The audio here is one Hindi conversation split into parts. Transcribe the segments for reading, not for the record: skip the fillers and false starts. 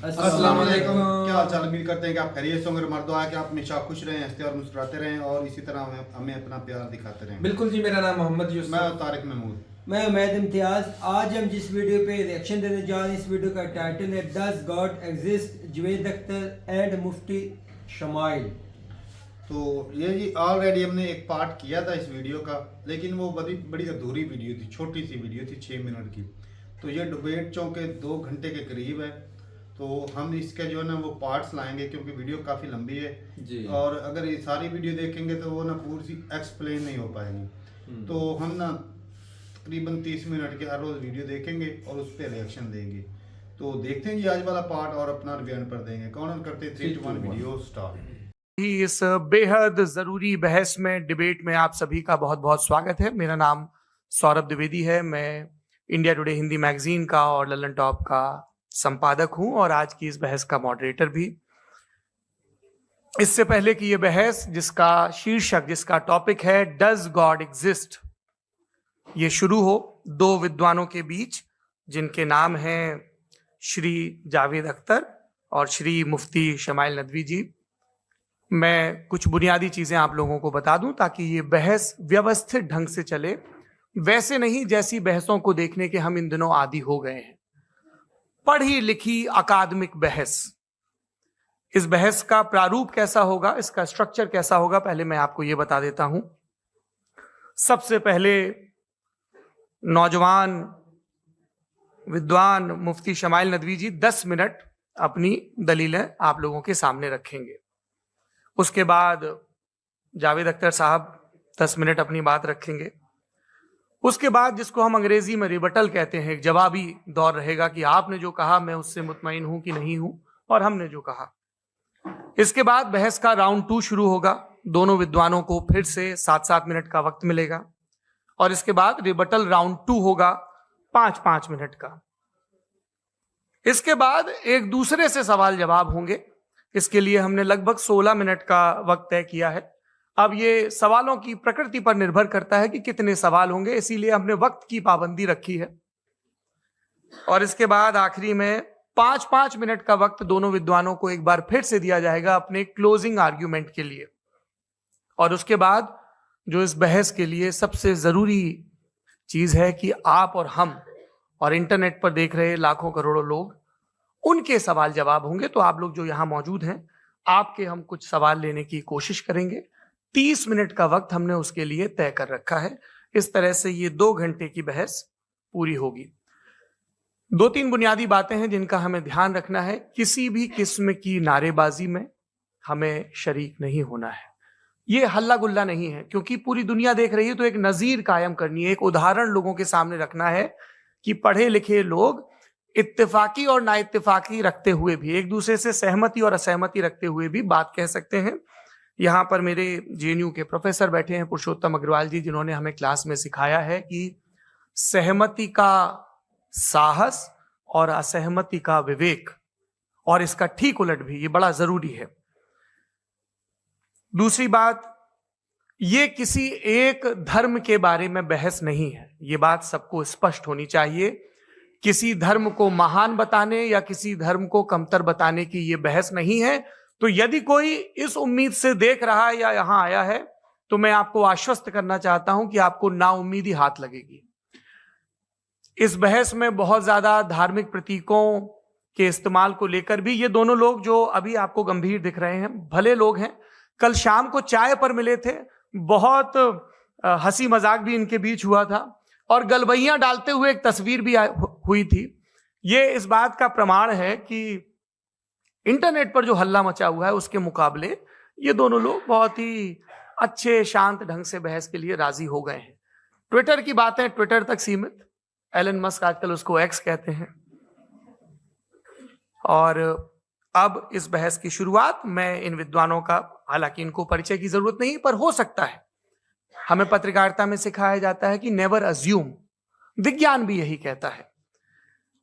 अस्सलाम वालेकुम। क्या हाल चाल? उम्मीद करते हैं कि आप खैरियत से होंगे। हमारा दुआ है कि आप हमेशा खुश रहें, हंसते और मुस्कुराते रहें और इसी तरह हमें अपना प्यार दिखाते रहें। बिल्कुल जी, मेरा नाम मोहम्मद यूसुफ। मैं तारिक महमूद। मैं उमैद इम्तियाज। आज हम जिस वीडियो पे रिएक्शन देने जा रहे हैं, इस वीडियो का टाइटल है does God exist, Javed Akhtar and Mufti smile. तो ये जी ऑलरेडी हमने एक पार्ट किया था इस वीडियो का, लेकिन वो बड़ी बड़ी अधूरी वीडियो थी, छोटी सी वीडियो थी 6 मिनट की। तो ये डिबेट चौंके 2 घंटे के करीब है। तो हम इसके जो है ना वो पार्ट्स लाएंगे क्योंकि वीडियो काफ़ी लंबी है जी। और अगर ये सारी वीडियो देखेंगे तो वो ना पूरी एक्सप्लेन नहीं हो पाएगी। तो हम ना तकरीबन 30 मिनट के हर रोज़ वीडियो देखेंगे और उस पर रिएक्शन देंगे। तो देखते हैं जी आज वाला पार्ट और अपना रिव्यू पर देंगे। कौन करते 3 2 1 वीडियो स्टार्ट। इस बेहद जरूरी बहस में, डिबेट में आप सभी का बहुत बहुत स्वागत है। मेरा नाम सौरभ द्विवेदी है। मैं इंडिया टुडे हिंदी मैगजीन का और ललन टॉप का संपादक हूं और आज की इस बहस का मॉडरेटर भी। इससे पहले कि ये बहस, जिसका शीर्षक, जिसका टॉपिक है डज गॉड एग्जिस्ट, ये शुरू हो दो विद्वानों के बीच जिनके नाम हैं श्री जावेद अख्तर और श्री मुफ्ती शमाइल नदवी जी, मैं कुछ बुनियादी चीजें आप लोगों को बता दूं ताकि ये बहस व्यवस्थित ढंग से चले, वैसे नहीं जैसी बहसों को देखने के हम इन दिनों आदी हो गए हैं। पढ़ी लिखी अकादमिक बहस। इस बहस का प्रारूप कैसा होगा, इसका स्ट्रक्चर कैसा होगा, पहले मैं आपको यह बता देता हूं। सबसे पहले नौजवान विद्वान मुफ्ती शमाइल नदवी जी 10 मिनट अपनी दलीलें आप लोगों के सामने रखेंगे। उसके बाद जावेद अख्तर साहब 10 मिनट अपनी बात रखेंगे। उसके बाद जिसको हम अंग्रेजी में रिबटल कहते हैं, एक जवाबी दौर रहेगा कि आपने जो कहा मैं उससे मुतमईन हूं कि नहीं हूं और हमने जो कहा। इसके बाद बहस का राउंड 2 शुरू होगा। दोनों विद्वानों को फिर से 7-7 मिनट का वक्त मिलेगा और इसके बाद रिबटल राउंड 2 होगा 5-5 मिनट का। इसके बाद एक दूसरे से सवाल जवाब होंगे। इसके लिए हमने लगभग 16 मिनट का वक्त तय किया है। अब ये सवालों की प्रकृति पर निर्भर करता है कि कितने सवाल होंगे, इसीलिए हमने वक्त की पाबंदी रखी है। और इसके बाद आखिरी में 5-5 मिनट का वक्त दोनों विद्वानों को एक बार फिर से दिया जाएगा अपने क्लोजिंग आर्ग्यूमेंट के लिए। और उसके बाद जो इस बहस के लिए सबसे जरूरी चीज है कि आप और हम और इंटरनेट पर देख रहे लाखों करोड़ों लोग, उनके सवाल जवाब होंगे। तो आप लोग जो यहां मौजूद हैं, आपके हम कुछ सवाल लेने की कोशिश करेंगे। 30 मिनट का वक्त हमने उसके लिए तय कर रखा है। इस तरह से ये 2 घंटे की बहस पूरी होगी। 2-3 बुनियादी बातें हैं जिनका हमें ध्यान रखना है। किसी भी किस्म की नारेबाजी में हमें शरीक नहीं होना है। ये हल्ला गुल्ला नहीं है, क्योंकि पूरी दुनिया देख रही है, तो एक नजीर कायम करनी है, एक उदाहरण लोगों के सामने रखना है कि पढ़े लिखे लोग इत्तेफाकी और ना इत्तेफाकी रखते हुए भी, एक दूसरे से सहमति और असहमति रखते हुए भी बात कह सकते हैं। यहां पर मेरे जेएनयू के प्रोफेसर बैठे हैं, पुरुषोत्तम अग्रवाल जी, जिन्होंने हमें क्लास में सिखाया है कि सहमति का साहस और असहमति का विवेक, और इसका ठीक उलट भी, ये बड़ा जरूरी है। दूसरी बात, ये किसी एक धर्म के बारे में बहस नहीं है, ये बात सबको स्पष्ट होनी चाहिए। किसी धर्म को महान बताने या किसी धर्म को कमतर बताने की ये बहस नहीं है। तो यदि कोई इस उम्मीद से देख रहा है या यहां आया है, तो मैं आपको आश्वस्त करना चाहता हूं कि आपको नाउम्मीदी हाथ लगेगी। इस बहस में बहुत ज्यादा धार्मिक प्रतीकों के इस्तेमाल को लेकर भी ये दोनों लोग जो अभी आपको गंभीर दिख रहे हैं, भले लोग हैं, कल शाम को चाय पर मिले थे, बहुत हंसी मजाक भी इनके बीच हुआ था और गलबैयां डालते हुए एक तस्वीर भी हुई थी। ये इस बात का प्रमाण है कि इंटरनेट पर जो हल्ला मचा हुआ है उसके मुकाबले ये दोनों लोग बहुत ही अच्छे शांत ढंग से बहस के लिए राजी हो गए हैं। ट्विटर की बातें ट्विटर तक सीमित, एलन मस्क आजकल उसको एक्स कहते हैं। और अब इस बहस की शुरुआत मैं इन विद्वानों का, हालांकि इनको परिचय की जरूरत नहीं, पर हो सकता है, हमें पत्रकारिता में सिखाया जाता है कि नेवर अज्यूम, विज्ञान भी यही कहता है।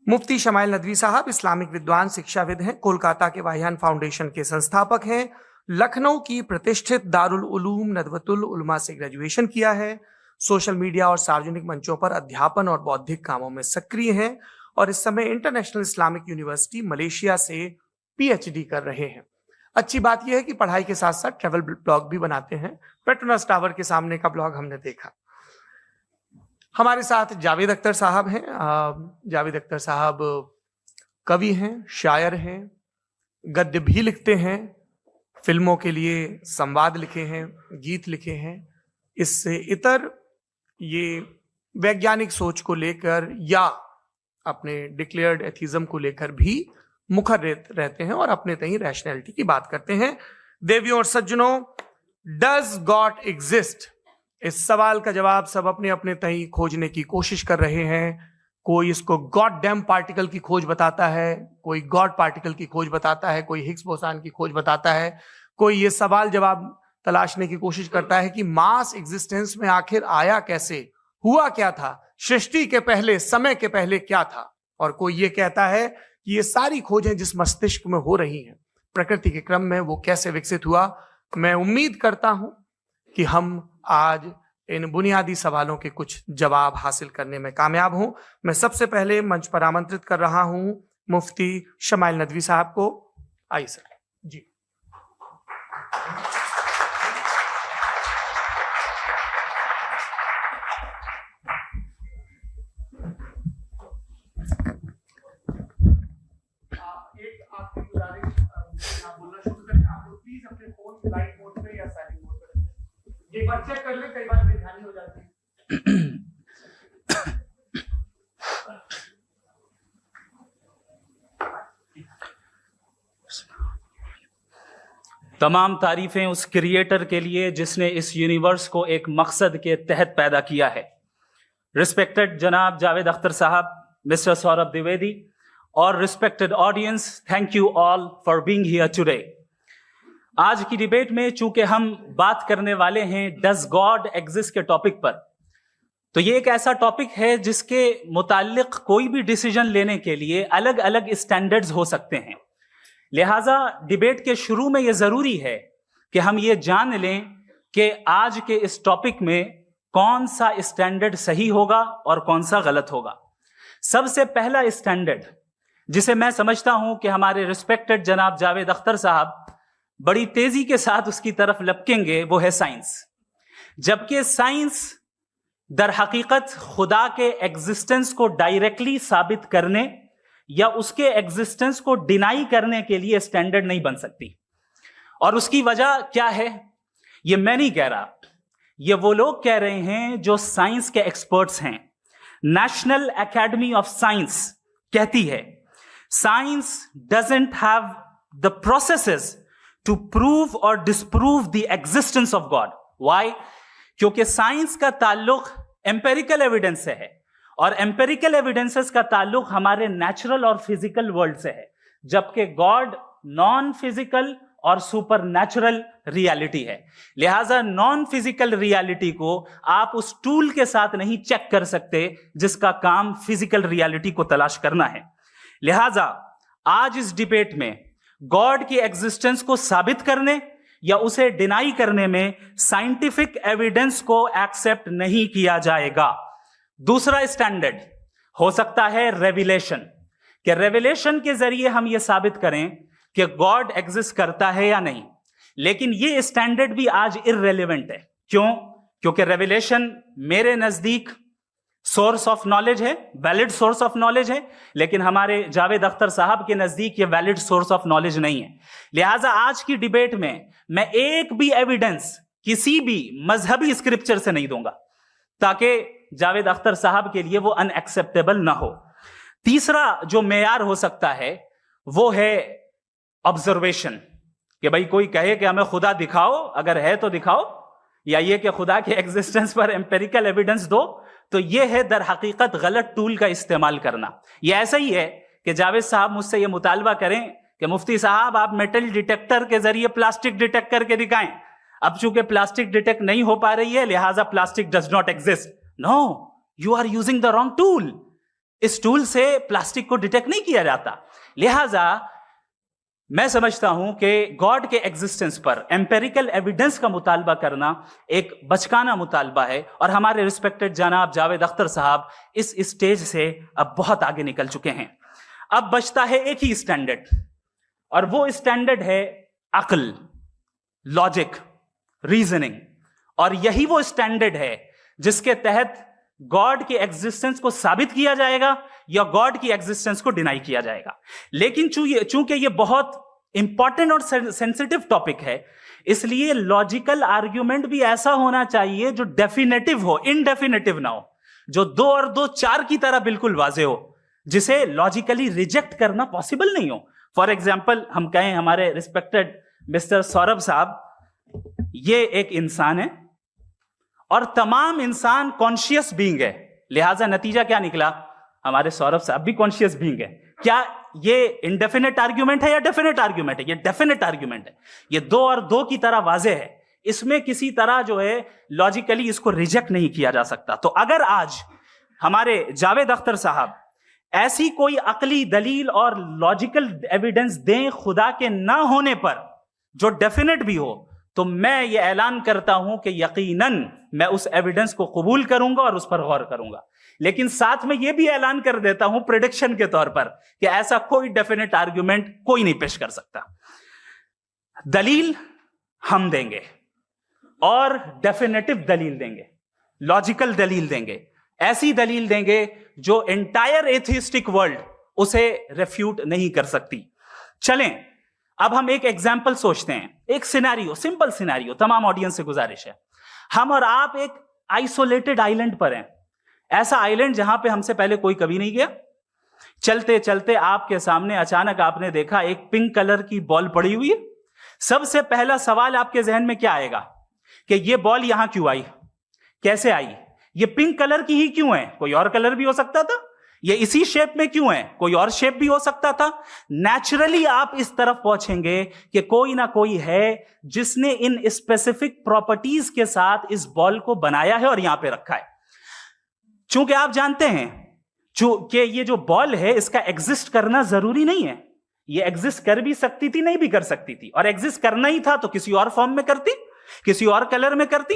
मुफ्ती शमाइल नदवी साहब इस्लामिक विद्वान, शिक्षाविद हैं, कोलकाता के वाहियान फाउंडेशन के संस्थापक हैं, लखनऊ की प्रतिष्ठित दारुल उलूम नदवतुल उलमा से ग्रेजुएशन किया है, सोशल मीडिया और सार्वजनिक मंचों पर अध्यापन और बौद्धिक कामों में सक्रिय हैं और इस समय इंटरनेशनल इस्लामिक यूनिवर्सिटी मलेशिया से पीएचडी कर रहे हैं। अच्छी बात यह है कि पढ़ाई के साथ साथ ट्रैवल ब्लॉग भी बनाते हैं। पेट्रोनस टावर के सामने का ब्लॉग हमने देखा। हमारे साथ जावेद अख्तर साहब हैं। जावेद अख्तर साहब कवि हैं, शायर हैं, गद्य भी लिखते हैं, फिल्मों के लिए संवाद लिखे हैं, गीत लिखे हैं। इससे इतर ये वैज्ञानिक सोच को लेकर या अपने डिक्लेयर्ड एथिज्म को लेकर भी मुखर रहते हैं और अपने तहीं रैशनैलिटी की बात करते हैं। देवियों और सज्जनों, डज गॉड एग्जिस्ट? इस सवाल का जवाब सब अपने अपने तहीं खोजने की कोशिश कर रहे हैं। कोई इसको गॉड डैम पार्टिकल की खोज बताता है, कोई गॉड पार्टिकल की खोज बताता है, कोई हिग्स बोसान की खोज बताता है, कोई ये सवाल जवाब तलाशने की कोशिश करता है कि मास एग्जिस्टेंस में आखिर आया कैसे, हुआ क्या था, सृष्टि के पहले, समय के पहले क्या था। और कोई ये कहता है कि ये सारी खोजें जिस मस्तिष्क में हो रही हैं प्रकृति के क्रम में, वो कैसे विकसित हुआ। मैं उम्मीद करता हूं कि हम आज इन बुनियादी सवालों के कुछ जवाब हासिल करने में कामयाब हों। मैं सबसे पहले मंच पर आमंत्रित कर रहा हूं मुफ्ती शमाइल नदवी साहब को। आइए सर जी। एक आपकी गुजारिश, आप बोलना शुरू करें। आप लोग प्लीज अपने फोन लाइट मोड पे या साइलेंट मोड पे रखें। एक बार चेक कर लें, कई बार बेध्यानी हो जाती है। तमाम तारीफें उस क्रिएटर के लिए जिसने इस यूनिवर्स को एक मकसद के तहत पैदा किया है। रिस्पेक्टेड जनाब जावेद अख्तर साहब, मिस्टर सौरभ द्विवेदी और respected audience, thank you all for being here today. आज की डिबेट में चूंकि हम बात करने वाले हैं डज गॉड एग्जिस्ट के टॉपिक पर, तो ये एक ऐसा टॉपिक है जिसके मुताल्लिक कोई भी डिसीजन लेने के लिए अलग अलग स्टैंडर्ड्स हो सकते हैं। लिहाजा डिबेट के शुरू में यह जरूरी है कि हम ये जान लें कि आज के इस टॉपिक में कौन सा स्टैंडर्ड सही होगा और कौन सा गलत होगा। सबसे पहला स्टैंडर्ड जिसे मैं समझता हूं कि हमारे रिस्पेक्टेड जनाब जावेद अख्तर साहब बड़ी तेजी के साथ उसकी तरफ लपकेंगे, वो है साइंस। जबकि साइंस दर हकीकत खुदा के एग्जिस्टेंस को डायरेक्टली साबित करने या उसके एग्जिस्टेंस को डिनाई करने के लिए स्टैंडर्ड नहीं बन सकती। और उसकी वजह क्या है, ये मैं नहीं कह रहा, ये वो लोग कह रहे हैं जो साइंस के एक्सपर्ट्स हैं। नेशनल एकेडमी ऑफ साइंस कहती है science doesn't have the processes to prove और disprove the existence of God. Why? क्योंकि साइंस का ताल्लुक एम्पेरिकल एविडेंस से है और एम्पेरिकल एविडेंसेस का ताल्लुक हमारे नेचुरल और फिजिकल वर्ल्ड से है, जबकि गॉड नॉन फिजिकल और सुपर नेचुरल रियलिटी है। लिहाजा नॉन फिजिकल रियलिटी को आप उस टूल के साथ नहीं चेक कर सकते जिसका काम फिजिकल रियलिटी को तलाश करना है। लिहाजा आज इस डिबेट में गॉड की एग्जिस्टेंस को साबित करने या उसे डिनाई करने में साइंटिफिक एविडेंस को एक्सेप्ट नहीं किया जाएगा। दूसरा स्टैंडर्ड हो सकता है रेविलेशन, कि रेविलेशन के जरिए हम यह साबित करें कि गॉड एग्जिस्ट करता है या नहीं। लेकिन यह स्टैंडर्ड भी आज इररेलेवेंट है। क्यों? क्योंकि रेविलेशन मेरे नजदीक सोर्स ऑफ नॉलेज है, वैलिड सोर्स ऑफ नॉलेज है, लेकिन हमारे जावेद अख्तर साहब के नजदीक यह वैलिड सोर्स ऑफ नॉलेज नहीं है। लिहाजा आज की डिबेट में मैं एक भी एविडेंस किसी भी मजहबी स्क्रिप्चर से नहीं दूंगा ताकि जावेद अख्तर साहब के लिए वो अनएक्सेप्टेबल ना हो। तीसरा जो मेयार हो सकता है वो है ऑब्जर्वेशन, कि भाई कोई कहे कि हमें खुदा दिखाओ, अगर है तो दिखाओ, या ये कि खुदा के एग्जिस्टेंस पर एम्पेरिकल एविडेंस दो। तो ये है दर हकीकत गलत टूल का इस्तेमाल करना। ये ऐसा ही है कि जावेद साहब मुझसे ये मुतालबा करें कि मुफ्ती साहब आप मेटल डिटेक्टर के जरिए प्लास्टिक डिटेक्ट करके दिखाएं। अब चूंकि प्लास्टिक डिटेक्ट नहीं हो पा रही है लिहाजा plastic does not exist. No, you are using the wrong tool. इस टूल से प्लास्टिक को डिटेक्ट नहीं किया जाता। लिहाजा मैं समझता हूं कि गॉड के एग्जिस्टेंस पर एम्पेरिकल एविडेंस का मुतालबा करना एक बचकाना मुतालबा है, और हमारे रिस्पेक्टेड जनाब जावेद अख्तर साहब इस स्टेज से अब बहुत आगे निकल चुके हैं। अब बचता है एक ही स्टैंडर्ड, और वो स्टैंडर्ड है अक्ल, लॉजिक, रीजनिंग। और यही वो स्टैंडर्ड है जिसके तहत गॉड के एग्जिस्टेंस को साबित किया जाएगा या गॉड की एग्जिस्टेंस को डिनाई किया जाएगा। लेकिन चूंकि ये बहुत इंपॉर्टेंट और सेंसिटिव टॉपिक है, इसलिए लॉजिकल आर्ग्यूमेंट भी ऐसा होना चाहिए जो डेफिनेटिव हो, इनडेफिनेटिव ना हो, जो 2 और 2 4 की तरह बिल्कुल वाजे हो, जिसे लॉजिकली रिजेक्ट करना पॉसिबल नहीं हो। फॉर एग्जाम्पल हम कहें हमारे रिस्पेक्टेड मिस्टर सौरभ साहब, ये एक इंसान है और तमाम इंसान कॉन्शियस बीइंग है, लिहाजा नतीजा क्या निकला, हमारे सौरभ साहब भी कॉन्शियस बीइंग है। क्या ये इनडेफिनेट आर्ग्यूमेंट है या डेफिनेट आर्ग्यूमेंट है? ये डेफिनेट आर्ग्यूमेंट है, ये 2 और 2 की तरह वाजे है, इसमें किसी तरह जो है लॉजिकली इसको रिजेक्ट नहीं किया जा सकता। तो अगर आज हमारे जावेद अख्तर साहब ऐसी कोई अकली दलील और लॉजिकल एविडेंस दें खुदा के ना होने पर जो डेफिनेट भी हो, तो मैं ये ऐलान करता हूं कि यकीनन मैं उस एविडेंस को कबूल करूंगा और उस पर गौर करूंगा। लेकिन साथ में यह भी ऐलान कर देता हूं प्रेडिक्शन के तौर पर कि ऐसा कोई डेफिनेट आर्ग्यूमेंट कोई नहीं पेश कर सकता। दलील हम देंगे और डेफिनेटिव दलील देंगे, लॉजिकल दलील देंगे, ऐसी दलील देंगे जो एंटायर एथिस्टिक वर्ल्ड उसे रेफ्यूट नहीं कर सकती। चलें अब हम एक एग्जाम्पल सोचते हैं, एक सिनेरियो, सिंपल सिनेरियो, तमाम ऑडियंस से गुजारिश है, हम और आप एक आइसोलेटेड आइलैंड पर हैं, ऐसा आइलैंड जहां पे हमसे पहले कोई कभी नहीं गया। चलते चलते आपके सामने अचानक आपने देखा एक पिंक कलर की बॉल पड़ी हुई है। सबसे पहला सवाल आपके जहन में क्या आएगा कि ये बॉल यहां क्यों आई, कैसे आई, ये पिंक कलर की ही क्यों है, कोई और कलर भी हो सकता था, ये इसी शेप में क्यों है, कोई और शेप भी हो सकता था। नेचुरली आप इस तरफ पहुंचेंगे कि कोई ना कोई है जिसने इन स्पेसिफिक प्रॉपर्टीज के साथ इस बॉल को बनाया है और यहां पे रखा है। चूंकि आप जानते हैं कि ये जो बॉल है इसका एग्जिस्ट करना जरूरी नहीं है, ये एग्जिस्ट कर भी सकती थी, नहीं भी कर सकती थी, और एग्जिस्ट करना ही था तो किसी और फॉर्म में करती, किसी और कलर में करती।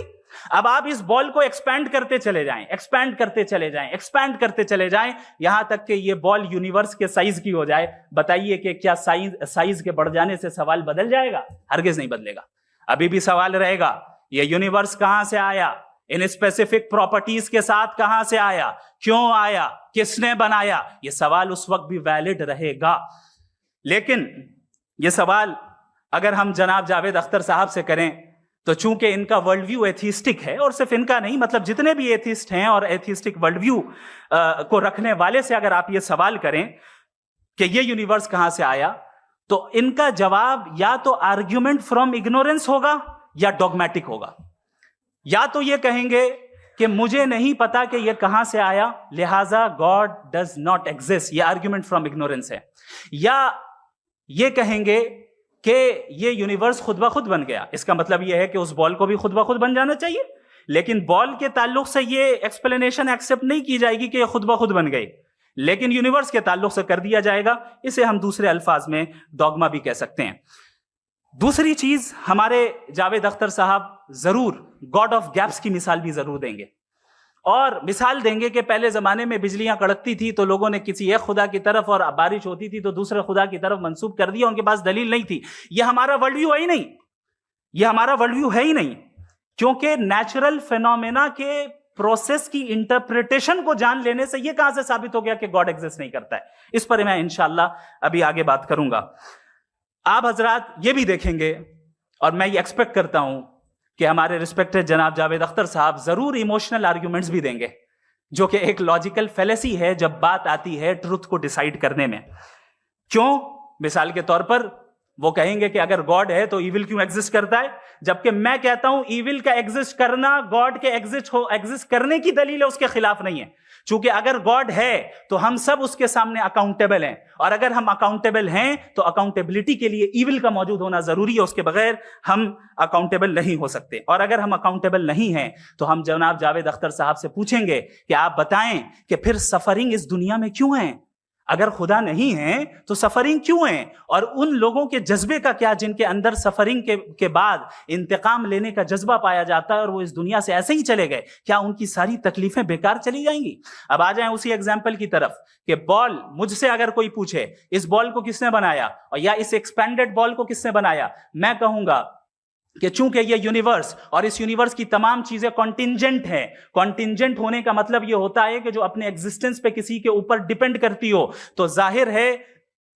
अब आप इस बॉल को एक्सपैंड करते चले जाएं, एक्सपैंड करते चले जाएं, एक्सपैंड करते चले जाएं, यहां तक कि ये बॉल यूनिवर्स के साइज की हो जाए। बताइए कि क्या साइज के बढ़ जाने से सवाल बदल जाएगा? हरगिज नहीं बदलेगा। अभी भी सवाल रहेगा, ये यूनिवर्स कहां से आया, इन स्पेसिफिक प्रॉपर्टीज के साथ कहां से आया, क्यों आया, किसने बनाया, यह सवाल उस वक्त भी वैलिड रहेगा। लेकिन यह सवाल अगर हम जनाब जावेद अख्तर साहब से करें तो चूंकि इनका वर्ल्ड व्यू एथिस्टिक है, और सिर्फ इनका नहीं, मतलब जितने भी एथिस्ट हैं और एथिस्टिक वर्ल्ड व्यू को रखने वाले से अगर आप ये सवाल करें कि ये यूनिवर्स कहां से आया, तो इनका जवाब या तो आर्ग्यूमेंट फ्रॉम इग्नोरेंस होगा या डॉगमेटिक होगा। या तो ये कहेंगे कि मुझे नहीं पता कि ये कहां से आया, लिहाजा गॉड डज नॉट एग्जिस्ट, ये आर्ग्यूमेंट फ्रॉम इग्नोरेंस है, या ये कहेंगे कि ये यूनिवर्स खुद ब खुद बन गया। इसका मतलब ये है कि उस बॉल को भी खुद ब खुद बन जाना चाहिए, लेकिन बॉल के ताल्लुक से ये एक्सप्लेनेशन एक्सेप्ट नहीं की जाएगी कि ये खुद ब खुद बन गई, लेकिन यूनिवर्स के ताल्लुक से कर दिया जाएगा। इसे हम दूसरे अल्फाज में डॉगमा भी कह सकते हैं। दूसरी चीज, हमारे जावेद अख्तर साहब जरूर गॉड ऑफ गैप्स की मिसाल भी जरूर देंगे, और मिसाल देंगे कि पहले जमाने में बिजलियां कड़कती थी तो लोगों ने किसी एक खुदा की तरफ, और बारिश होती थी तो दूसरे खुदा की तरफ मंसूब कर दिया, उनके पास दलील नहीं थी। यह हमारा वर्ल्ड व्यू है ही नहीं, यह हमारा वर्ल्ड व्यू है ही नहीं, क्योंकि नेचुरल फिनोमेना के प्रोसेस की इंटरप्रिटेशन को जान लेने से यह कहां से साबित हो गया कि गॉड एग्जिस्ट नहीं करता है। इस पर मैं इंशाल्लाह अभी आगे बात करूंगा। आप हजरात ये भी देखेंगे, और मैं ये एक्सपेक्ट करता हूं कि हमारे रिस्पेक्टेड जनाब जावेद अख्तर साहब जरूर इमोशनल आर्ग्यूमेंट्स भी देंगे, जो कि एक लॉजिकल फेलेसी है जब बात आती है ट्रुथ को डिसाइड करने में। क्यों? मिसाल के तौर पर वो कहेंगे कि अगर गॉड है तो इविल क्यों एग्जिस्ट करता है, जबकि मैं कहता हूं इविल का एग्जिस्ट करना गॉड के एग्जिस्ट करने की दलील है, उसके खिलाफ नहीं है। चूंकि अगर गॉड है तो हम सब उसके सामने अकाउंटेबल हैं, और अगर हम अकाउंटेबल हैं तो अकाउंटेबिलिटी के लिए इविल का मौजूद होना जरूरी है, उसके बगैर हम अकाउंटेबल नहीं हो सकते। और अगर हम अकाउंटेबल नहीं हैं तो हम जनाब जावेद अख्तर साहब से पूछेंगे कि आप बताएं कि फिर सफरिंग इस दुनिया में क्यों है, अगर खुदा नहीं है तो सफरिंग क्यों है? और उन लोगों के जज्बे का क्या जिनके अंदर सफरिंग के बाद इंतकाम लेने का जज्बा पाया जाता है और वो इस दुनिया से ऐसे ही चले गए, क्या उनकी सारी तकलीफें बेकार चली जाएंगी? अब आ जाएं उसी एग्जाम्पल की तरफ कि बॉल, मुझसे अगर कोई पूछे इस बॉल को किसने बनाया और या इस एक्सपेंडेड बॉल को किसने बनाया, मैं कहूंगा कि चूंकि ये यूनिवर्स और इस यूनिवर्स की तमाम चीजें कॉन्टिंजेंट हैं। कॉन्टिंजेंट होने का मतलब ये होता है कि जो अपने एग्जिस्टेंस पे किसी के ऊपर डिपेंड करती हो, तो जाहिर है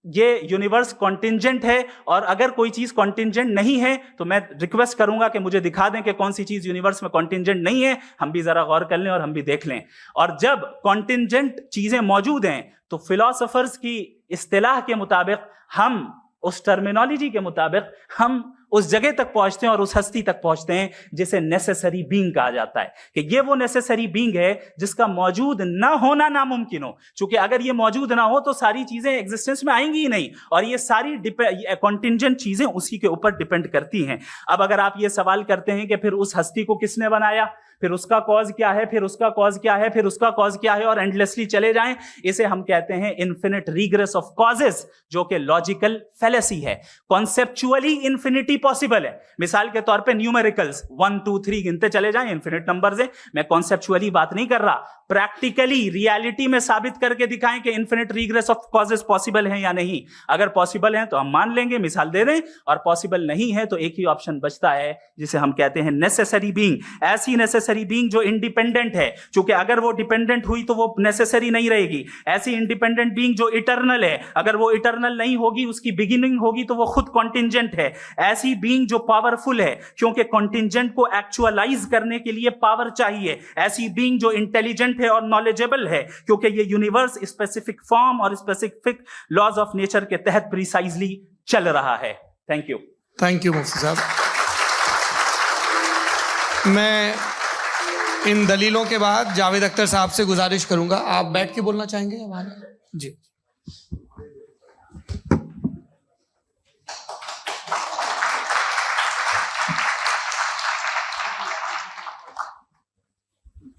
ये यूनिवर्स कॉन्टिंजेंट है। और अगर कोई चीज कॉन्टिंजेंट नहीं है तो मैं रिक्वेस्ट करूंगा कि मुझे दिखा दें कि कौन सी चीज यूनिवर्स में कॉन्टिंजेंट नहीं है, हम भी जरा गौर कर लें और हम भी देख लें। और जब कॉन्टिंजेंट चीजें मौजूद हैं तो फिलोसोफर्स की इस्तिलाह के मुताबिक, हम उस टर्मिनोलॉजी के मुताबिक हम उस जगह तक पहुंचते हैं और उस हस्ती तक पहुंचते हैं जिसे नेसेसरी बीइंग कहा जाता है, कि ये वो नेसेसरी बीइंग है जिसका मौजूद ना होना नामुमकिन हो। क्योंकि अगर ये मौजूद ना हो तो सारी चीजें एग्जिस्टेंस में आएंगी ही नहीं, और ये सारी कॉन्टिंजेंट चीजें उसी के ऊपर डिपेंड करती हैं। अब अगर आप ये सवाल करते हैं कि फिर उस हस्ती को किसने बनाया, फिर उसका कॉज क्या है, फिर उसका कॉज क्या है, फिर उसका कॉज क्या है, और एंडलेसली चले जाएं, इसे हम कहते हैं इन्फिनिट रीग्रेस ऑफ कॉजेस, जो कि लॉजिकल फैलेसी है। कॉन्सेप्चुअली इंफिनिटी पॉसिबल है। मिसाल के तौर पे न्यूमेरिकल्स 1 2 3 गिनते चले जाएं, इन्फिनिट नंबर्स है। मैं कॉन्सेप्चुअली बात नहीं कर रहा, प्रैक्टिकली रियलिटी में साबित करके दिखाएं कि infinite regress of causes possible है या नहीं। अगर पॉसिबल है तो हम मान लेंगे, मिसाल दे दें, और पॉसिबल नहीं है तो एक ही ऑप्शन बचता है जिसे हम कहते हैं नेसेसरी बीइंग। ऐसी नेसेसरी बीइंग जो इंडिपेंडेंट है, क्योंकि अगर वो डिपेंडेंट हुई तो वो नेसेसरी नहीं रहेगी। ऐसी इंडिपेंडेंट बीइंग जो इटर्नल है, अगर वो इटर्नल नहीं होगी, उसकी बिगिनिंग होगी, तो वो खुद कॉन्टिंजेंट है। ऐसी बीइंग जो पावरफुल है, क्योंकि कॉन्टिंजेंट को एक्चुअलाइज करने के लिए पावर चाहिए। ऐसी बीइंग जो इंटेलिजेंट है और नॉलेजेबल है, क्योंकि ये यूनिवर्स स्पेसिफिक फॉर्म और स्पेसिफिक लॉज ऑफ नेचर के तहत प्रिसाइजली चल रहा है। Thank you. थैंक यू मुफ्ती साहब। मैं इन दलीलों के बाद जावेद अख्तर साहब से गुजारिश करूंगा, आप बैठ के बोलना चाहेंगे हमारे? जी।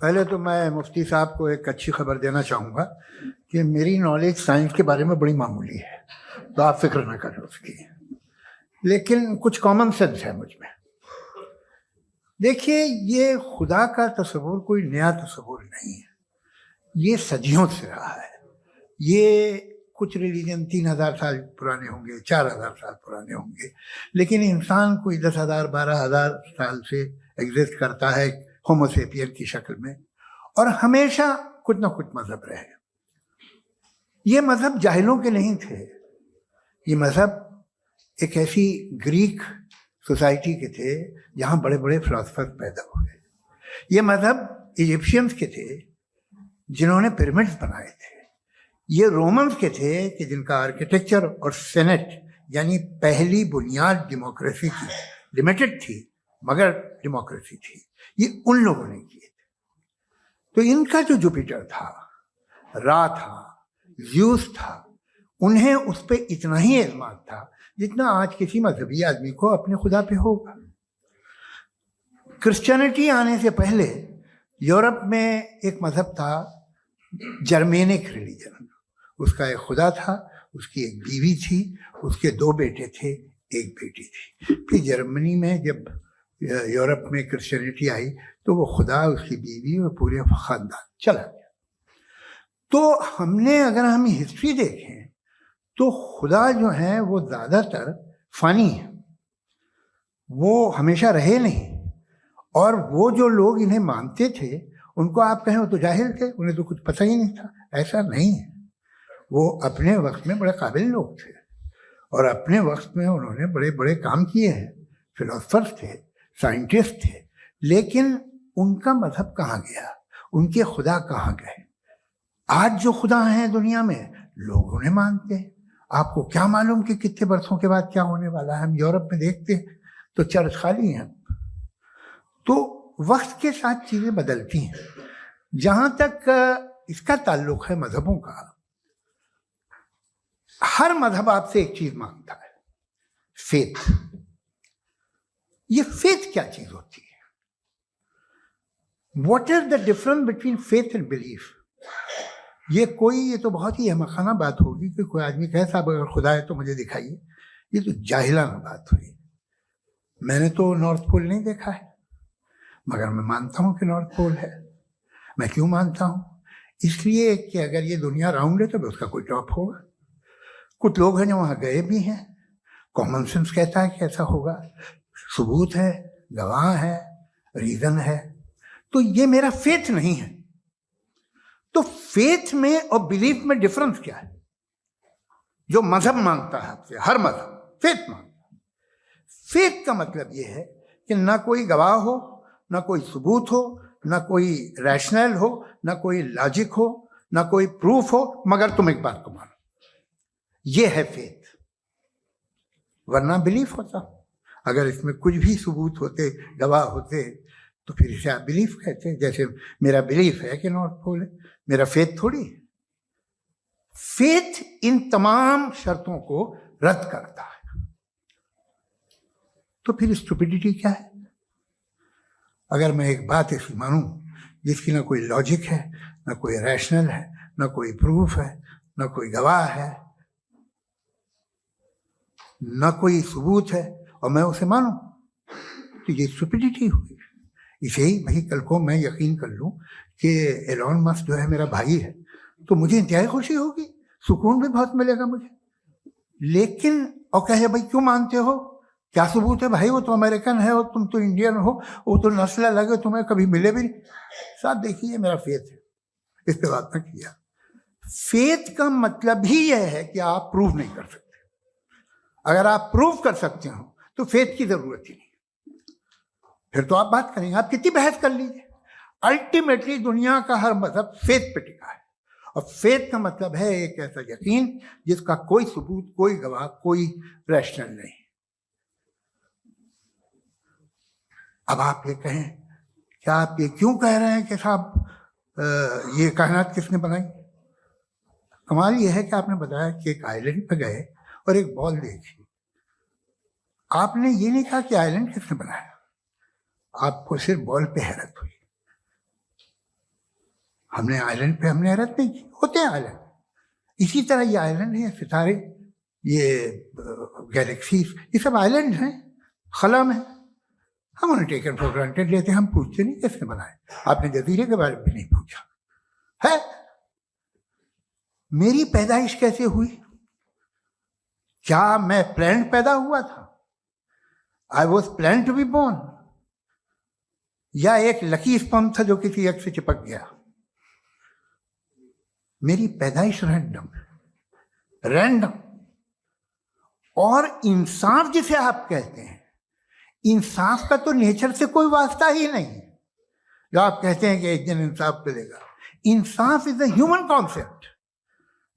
पहले तो मैं मुफ्ती साहब को एक अच्छी खबर देना चाहूँगा कि मेरी नॉलेज साइंस के बारे में बड़ी मामूली है, तो आप फिक्र ना करें उसकी, लेकिन कुछ कॉमन सेंस है मुझ में। देखिए, ये खुदा का तस्वुर कोई नया तस्वुर नहीं है, ये सदियों से रहा है। ये कुछ रिलीजन 3000 साल पुराने होंगे, 4000 साल पुराने होंगे, लेकिन इंसान कोई 10,000 12,000 साल से एग्जिस्ट करता है होमोसेपियन की शक्ल में, और हमेशा कुछ ना कुछ मजहब रहे। ये मजहब जाहिलों के नहीं थे, ये मजहब एक ऐसी ग्रीक सोसाइटी के थे जहाँ बड़े बड़े फिलोसफर पैदा हुए। ये मजहब इजिप्शियंस के थे जिन्होंने पिरामिड्स बनाए थे। ये रोमन्स के थे कि जिनका आर्किटेक्चर और सेनेट यानी पहली बुनियाद डेमोक्रेसी की, लिमिटेड थी मगर डेमोक्रेसी थी, ये उन लोगों ने किए थे। तो इनका जो जुपिटर था, रा था, ज़्यूस था, उन्हें उस पर इतना ही एतमाद था जितना आज किसी मजहबी आदमी को अपने खुदा पे होगा। क्रिश्चियनिटी आने से पहले यूरोप में एक मजहब था, जर्मेनिक रिलीजन। उसका एक खुदा था, उसकी एक बीवी थी, उसके 2 बेटे थे, एक बेटी थी। फिर जर्मनी में जब यूरोप में क्रिश्चियनिटी आई तो वो खुदा, उसकी बीवी और पूरे खानदान चला गया। तो हमने, अगर हम हिस्ट्री देखें तो खुदा जो है वो ज़्यादातर फ़ानी है, वो हमेशा रहे नहीं। और वो जो लोग इन्हें मानते थे उनको आप कहें वो तो जाहिल थे, उन्हें तो कुछ पता ही नहीं था, ऐसा नहीं है। वो अपने वक्त में बड़े काबिल लोग थे और अपने वक्त में उन्होंने बड़े बड़े काम किए हैं, फिलोसफर्स थे, साइंटिस्ट थे। लेकिन उनका मजहब कहाँ गया, उनके खुदा कहाँ गए? आज जो खुदा हैं दुनिया में लोग उन्हें मानते हैं। आपको क्या मालूम कि कितने बरसों के बाद क्या होने वाला है? हम यूरोप में देखते हैं तो चर्च खाली हैं। तो वक्त के साथ चीज़ें बदलती हैं। जहाँ तक इसका ताल्लुक है मजहबों का, हर मजहब आपसे एक चीज़ मांगता है, फेथ। ये फेथ क्या चीज़ होती है? What is the difference between faith and belief? ये तो बहुत ही अहमकाना बात होगी कि कोई आदमी कहे साहब अगर खुदा है तो मुझे दिखाइए। ये तो जाहिलाना बात हुई। मैंने तो नॉर्थ पोल नहीं देखा है, मगर मैं मानता हूँ कि नॉर्थ पोल है। मैं क्यों मानता हूँ? इसलिए कि अगर ये दुनिया राउंड है तो उसका कोई टॉप होगा। कुछ लोग हैं जो वहाँ गए भी हैं, कॉमन सेंस कहता है कि ऐसा होगा, सबूत है, गवाह है, रीजन है। तो ये मेरा फेथ नहीं है। तो फेथ में और बिलीफ में डिफरेंस क्या है? जो मजहब मांगता है आपसे, हर मजहब फेथ मांगता है। फेथ का मतलब ये है कि ना कोई गवाह हो, ना कोई सबूत हो, ना कोई रैशनल हो, ना कोई लॉजिक हो, ना कोई प्रूफ हो, मगर तुम एक बात को मानो। ये है फेथ। वरना बिलीफ होता। अगर इसमें कुछ भी सबूत होते, गवाह होते, तो फिर इसे आप बिलीफ कहते। जैसे मेरा बिलीफ है कि नॉर्थ पोल है, मेरा फेथ थोड़ी है। फेथ इन तमाम शर्तों को रद्द करता है। तो फिर स्टुपिडिटी क्या है? अगर मैं एक बात ऐसी मानूं जिसकी ना कोई लॉजिक है, ना कोई रैशनल है, ना कोई प्रूफ है, ना कोई गवाह है, ना कोई सबूत है, और मैं उसे मानूं, तो ये स्टुपिडिटी हुई। इसे ही भाई कल को मैं यकीन कर लूं कि एलॉन मस्क जो है मेरा भाई है, तो मुझे इंतहाई खुशी होगी, सुकून भी बहुत मिलेगा मुझे। लेकिन और कहे भाई क्यों मानते हो, क्या सबूत है भाई, वो तो अमेरिकन है और तुम तो इंडियन हो, वो तो नस्ल अलग है, तुम्हें कभी मिले भी नहीं। साथ देखिए मेरा फेथ है, इस पे बात न किया। फेथ का मतलब ही यह है कि आप प्रूव नहीं कर सकते। अगर आप प्रूव कर सकते हो तो फेथ की जरूरत ही नहीं, फिर तो आप बात करेंगे, आप कितनी बहस कर लीजिए। अल्टीमेटली दुनिया का हर मजहब फेथ पे टिका है, और फेथ का मतलब है एक ऐसा यकीन जिसका कोई सबूत, कोई गवाह, कोई रैशनल नहीं। अब आप ये कहें, क्या आप ये क्यों कह रहे हैं कि साहब ये कायनात किसने बनाई? कमाल ये है कि आपने बताया कि एक आइलैंड पे गए और एक बॉल देखी। आपने ये नहीं कहा कि आइलैंड किसने बनाया, आपको सिर्फ बॉल पे हैरत हुई। हमने आइलैंड पे हमने हैरत नहीं की, होते हैं आइलैंड। इसी तरह ये आइलैंड है, सितारे, ये गैलेक्सीज, ये सब आइलैंड हैं, खला में। हम उन्हें टेकन फॉर ग्रांटेड लेते हैं, हम पूछते नहीं किसने बनाए। आपने जजीरे के बारे में भी नहीं पूछा है। मेरी पैदाइश कैसे हुई? क्या मैं प्लान पैदा हुआ था? I was plan to be born, या एक लकी स्पर्म था जो किसी एग से चिपक गया? मेरी पैदाइश रैंडम। और इंसाफ जिसे आप कहते हैं, इंसाफ का तो नेचर से कोई वास्ता ही नहीं। जो आप कहते हैं कि एक दिन इंसाफ मिलेगा, इंसाफ is a human concept.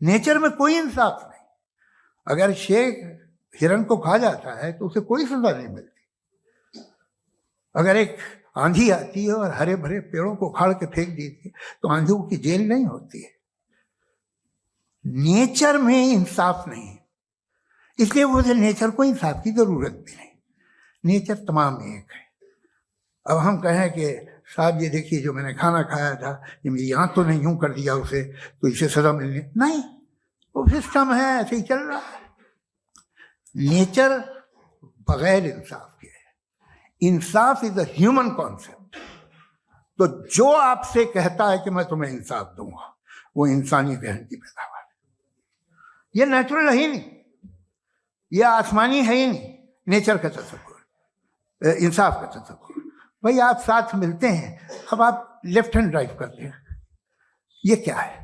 Nature में कोई इंसाफ नहीं। अगर शेर हिरन को खा जाता है तो उसे कोई सजा नहीं मिलती। अगर एक आंधी आती है और हरे भरे पेड़ों को उखाड़ के फेंक देती है तो आंधियों की जेल नहीं होती है। नेचर में इंसाफ नहीं, इसलिए मुझे नेचर को इंसाफ की जरूरत भी नहीं। नेचर तमाम एक है। अब हम कहें कि साहब ये देखिए जो मैंने खाना खाया था, ये मेरी आंख तो नहीं यूं कर दिया उसे, तो इसे सजा मिलनी नहीं, वो सिस्टम है, ऐसे ही चल रहा है। नेचर बगैर इंसाफ के है। इंसाफ इज अ ह्यूमन कॉन्सेप्ट। तो जो आपसे कहता है कि मैं तुम्हें इंसाफ दूंगा, वो इंसानी जहन की पैदावार है। ये नेचुरल है ही नहीं, ये आसमानी है ही नहीं। नेचर का तसव्वुर, इंसाफ का तसव्वुर। भाई आप साथ मिलते हैं, अब आप लेफ्ट हैंड ड्राइव करते हैं, ये क्या है?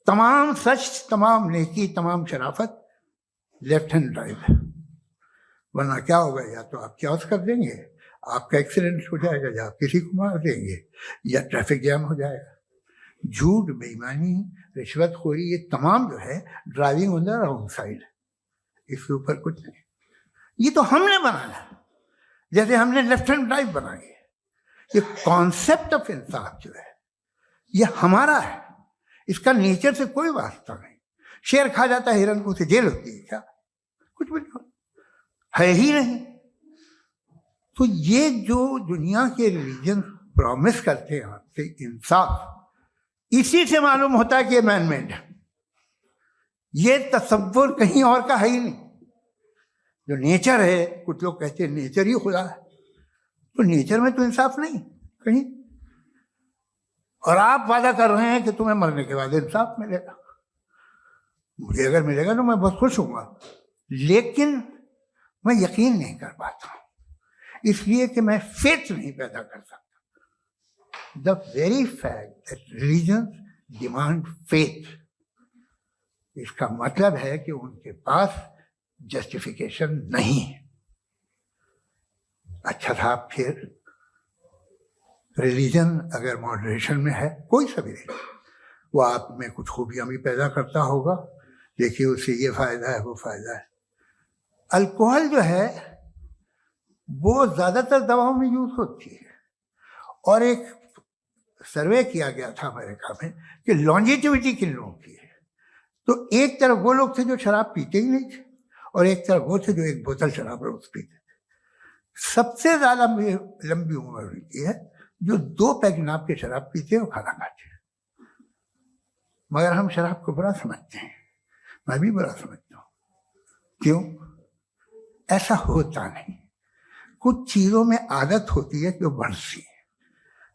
तमाम सच, तमाम नेकी, तमाम शराफत लेफ्ट हैंड ड्राइव है। वरना क्या होगा, या तो आप क्रॉस कर देंगे, आपका एक्सीडेंट हो जाएगा, या आप किसी को मार देंगे, या ट्रैफिक जैम हो जाएगा। झूठ, बेईमानी, रिश्वतखोरी, ये तमाम जो है driving on the wrong side, इसके ऊपर कुछ नहीं। ये तो हमने बनाया, जैसे हमने लेफ्ट हैंड ड्राइव बनाई है। ये कॉन्सेप्ट ऑफ इंसाफ जो है ये हमारा है, इसका नेचर से कोई वास्ता नहीं। शेर खा जाता है हिरन को, उसे जेल होती है क्या? कुछ भी नहीं, है ही नहीं। तो ये जो दुनिया के रिलीजन प्रॉमिस करते हैं आपसे इंसाफ, इसी से मालूम होता है कि ये मैनमेड है। ये तसव्वुर कहीं और का है ही नहीं। जो नेचर है, कुछ लोग कहते हैं नेचर ही खुदा है, तो नेचर में तो इंसाफ नहीं कहीं। और आप वादा कर रहे हैं कि तुम्हें मरने के बाद इंसाफ मिलेगा। मुझे अगर मिलेगा तो मैं बहुत खुश हूँगा, लेकिन मैं यकीन नहीं कर पाता हूँ, इसलिए कि मैं फेथ नहीं पैदा कर सकता। The very fact that religion demand faith, इसका मतलब है कि उनके पास जस्टिफिकेशन नहीं है। अच्छा साहब, फिर रिलीजन अगर मॉडरेशन में है, कोई सा भी रिलीजन, वो आप में कुछ खूबियां भी पैदा करता होगा। देखिए उससे ये फायदा है, वो फायदा है। अल्कोहल जो है वो ज्यादातर दवाओं में यूज होती है, और एक सर्वे किया गया था अमेरिका में कि लॉन्जेटिविटी किन लोगों की है। तो एक तरफ वो लोग थे जो शराब पीते ही नहीं थे, और एक तरफ वो थे जो एक बोतल शराब रोज पीते थे। सबसे ज्यादा लंबी उम्र उनकी है जो 2 पैक नाप के शराब पीते हैं और खाना खाते हैं। मगर हम शराब को बुरा समझते हैं, मैं भी बुरा समझता हूँ। क्यों? ऐसा होता नहीं। कुछ चीजों में आदत होती है कि वो बढ़ती है।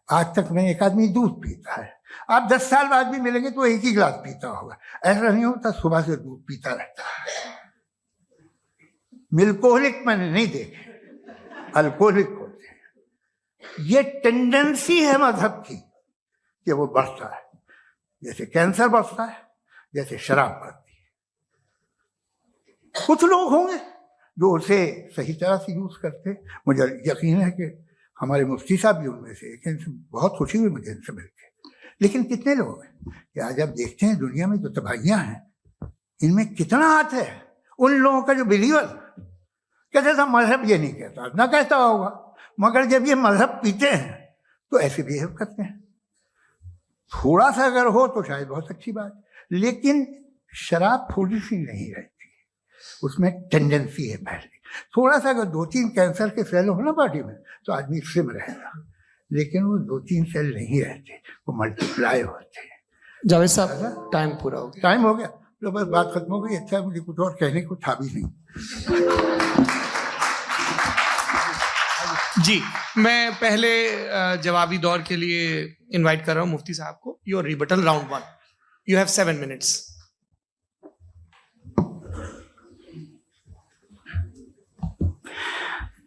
आज तक में एक आदमी दूध पीता है, आप 10 साल बाद भी मिलेंगे तो एक ही गिलास पीता होगा। ऐसा नहीं होता, सुबह से दूध पीता रहता है। मिल्कोहलिक मैंने नहीं देखे, अल्कोहलिक होते हैं। ये टेंडेंसी है मजहब की कि वो बढ़ता है, जैसे कैंसर बढ़ता है, जैसे शराब बढ़ती है। कुछ लोग होंगे जो उसे सही तरह से यूज करते। मुझे यकीन है कि हमारे मुफ्ती साहब भी उनमें से एक, इनसे बहुत खुशी हुई मुझे इनसे मिलकर। लेकिन कितने लोग हैं कि आज आप देखते हैं दुनिया में जो तबाहियां हैं, इनमें कितना हाथ है उन लोगों का जो बिलीवर कहते था मजहब ये नहीं कहता, ना कहता होगा, मगर जब ये मजहब पीते हैं तो ऐसे बिहेव करते हैं। थोड़ा सा अगर हो तो शायद बहुत अच्छी बात, लेकिन शराब थोड़ी सी नहीं रहती, उसमें टेंडेंसी है पहले। थोड़ा सा अगर 2-3 कैंसर के सेल हो ना बॉडी में तो आदमी सिम रहेगा, लेकिन वो 2-3 सेल नहीं रहते, वो मल्टीप्लाई होते हैं। जावेद साहब, टाइम पूरा हो गया। टाइम हो गया तो बस बात खत्म हो गई। अच्छा, मुझे कुछ और कहने को था भी नहीं। जी, मैं पहले जवाबी दौर के लिए इनवाइट कर रहा हूं मुफ्ती साहब को। Your rebuttal round 1, you have 7 minutes.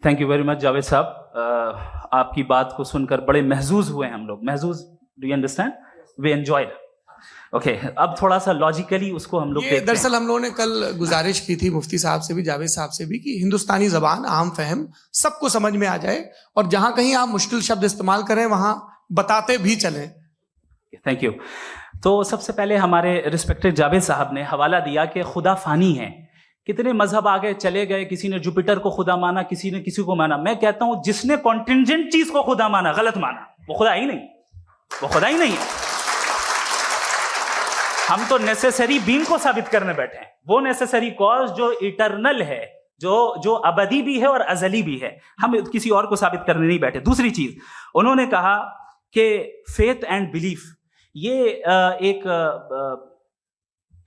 Thank you very much Javed साहब। आपकी बात को सुनकर बड़े महजूज हुए हम लोग। महजूज, do you understand? We enjoyed. Okay, अब थोड़ा सा लॉजिकली उसको हम लोग दरअसल हम लोगों ने कल गुजारिश की थी मुफ्ती साहब से भी, जावेद साहब से भी, कि हिंदुस्तानी जबान आम फहम सबको समझ में आ जाए, और जहां कहीं आप मुश्किल शब्द इस्तेमाल करें वहां बताते भी चलें। Thank you. तो सबसे पहले हमारे रिस्पेक्टेड जावेद साहब ने हवाला दिया कि खुदा फानी है। कितने मजहब आगे चले गए, किसी ने जुपिटर को खुदा माना, किसी ने किसी को माना। मैं कहता हूं जिसने कॉन्टिंजेंट चीज को खुदा माना, गलत माना, वो खुदा ही नहीं, वो खुदा ही नहीं है। हम तो नेसेसरी बीइंग को साबित करने बैठे हैं, वो नेसेसरी कॉज जो इटरनल है, जो अबदी भी है और अजली भी है। हम किसी और को साबित करने नहीं बैठे। दूसरी चीज उन्होंने कहा कि फेथ एंड बिलीफ, ये एक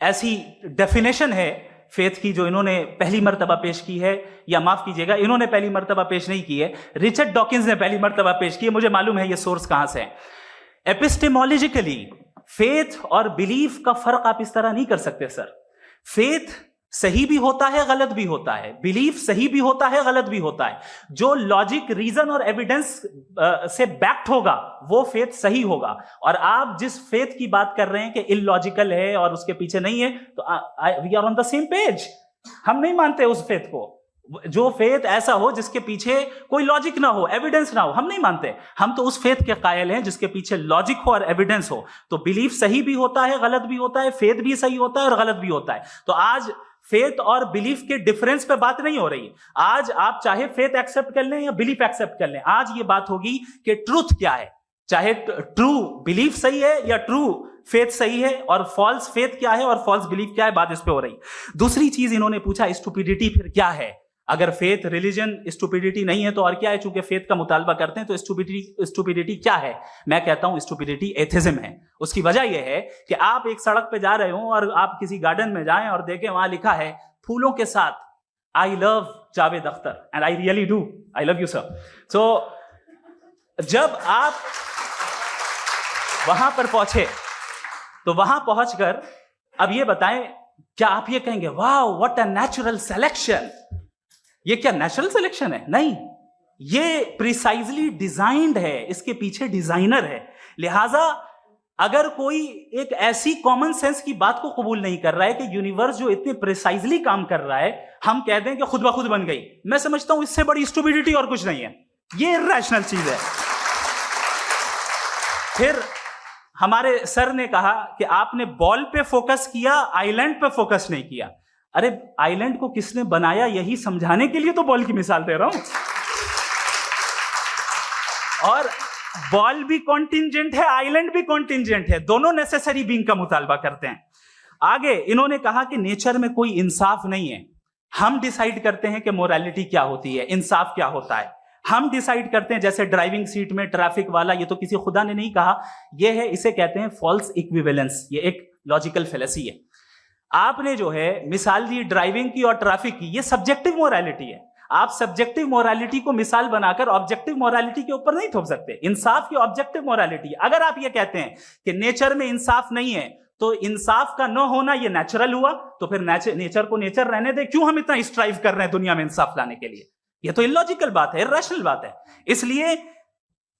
ऐसी डेफिनेशन है फेथ की जो इन्होंने पहली मर्तबा पेश की है, या माफ कीजिएगा, इन्होंने पहली मर्तबा पेश नहीं की है, रिचर्ड डॉकिंस ने पहली मर्तबा पेश की है। मुझे मालूम है ये सोर्स कहां से है। एपिस्टेमोलॉजिकली फेथ और बिलीफ का फर्क आप इस तरह नहीं कर सकते सर। फेथ सही भी होता है, गलत भी होता है, बिलीफ सही भी होता है, गलत भी होता है। जो लॉजिक, रीजन और एविडेंस से बैक्ड होगा वो फेथ सही होगा। और आप जिस फेथ की बात कर रहे हैं कि इलॉजिकल है और उसके पीछे नहीं है, तो we are on the same page. हम नहीं मानते उस फेथ को। जो फेथ ऐसा हो जिसके पीछे कोई लॉजिक ना हो, एविडेंस ना हो, हम नहीं मानते। हम तो उस फेथ के कायल हैं जिसके पीछे लॉजिक हो और एविडेंस हो। तो बिलीफ सही भी होता है, गलत भी होता है, फेथ भी सही होता है और गलत भी होता है। तो आज फेथ और बिलीफ के डिफरेंस पे बात नहीं हो रही। आज आप चाहे फेथ एक्सेप्ट कर लें या बिलीफ एक्सेप्ट कर लें, आज ये बात होगी कि ट्रूथ क्या है। चाहे ट्रू बिलीफ सही है या ट्रू फेथ सही है, और फॉल्स फेथ क्या है और फॉल्स बिलीफ क्या है, बात इस पे हो रही। दूसरी चीज इन्होंने पूछा, स्टुपिडिटी फिर क्या है। अगर फेथ रिलीजन स्टुपिडिटी नहीं है तो और क्या है? चूंकि फेथ का मुतालबा करते हैं तो स्टुपिडिटी क्या है? मैं कहता हूं स्टुपिडिटी एथिज्म है। उसकी वजह यह है कि आप एक सड़क पे जा रहे हो और आप किसी गार्डन में जाएं और देखें वहां लिखा है फूलों के साथ I love Javed Akhtar and I really do, I love you sir. So जब आप वहां पर पहुंचे तो वहां पहुंचकर अब ये बताएं, क्या आप ये कहेंगे wow what a natural selection? ये क्या नेचुरल सिलेक्शन है? नहीं, ये प्रिसाइजली डिजाइंड है, इसके पीछे डिजाइनर है। लिहाजा अगर कोई एक ऐसी कॉमन सेंस की बात को कबूल नहीं कर रहा है कि यूनिवर्स जो इतने प्रिसाइजली काम कर रहा है, हम कह दें कि खुद ब खुद बन गई, मैं समझता हूं इससे बड़ी स्टुपिडिटी और कुछ नहीं है। ये इर्रेशनल चीज है। फिर हमारे सर ने कहा कि आपने बॉल पे फोकस किया, आइलैंड पे फोकस नहीं किया। अरे आइलैंड को किसने बनाया यही समझाने के लिए तो बॉल की मिसाल दे रहा हूं। और बॉल भी कॉन्टिंजेंट है, आइलैंड भी कॉन्टिंजेंट है, दोनों नेसेसरी बीइंग का मुतालबा करते हैं। आगे इन्होंने कहा कि नेचर में कोई इंसाफ नहीं है, हम डिसाइड करते हैं कि मोरालिटी क्या होती है, इंसाफ क्या होता है, हम डिसाइड करते हैं। जैसे ड्राइविंग सीट में ट्रैफिक वाला, ये तो किसी खुदा ने नहीं कहा, ये है, इसे कहते हैं फॉल्स इक्विवेलेंस। ये एक लॉजिकल फेलेसी है। आपने जो है मिसाल दी ड्राइविंग की और ट्रैफिक की, ये सब्जेक्टिव मोरालिटी है। आप सब्जेक्टिव मोरालिटी को मिसाल बनाकर ऑब्जेक्टिव मोरालिटी के ऊपर नहीं थोप सकते। इंसाफ की ऑब्जेक्टिव मोरालिटी है। अगर आप ये कहते हैं कि नेचर में इंसाफ नहीं है तो इंसाफ का न होना ये नेचुरल हुआ, तो फिर नेचर को नेचर रहने दे, क्यों हम इतना स्ट्राइव कर रहे हैं दुनिया में इंसाफ लाने के लिए? ये तो इलॉजिकल बात है, इर्रेशनल बात है। इसलिए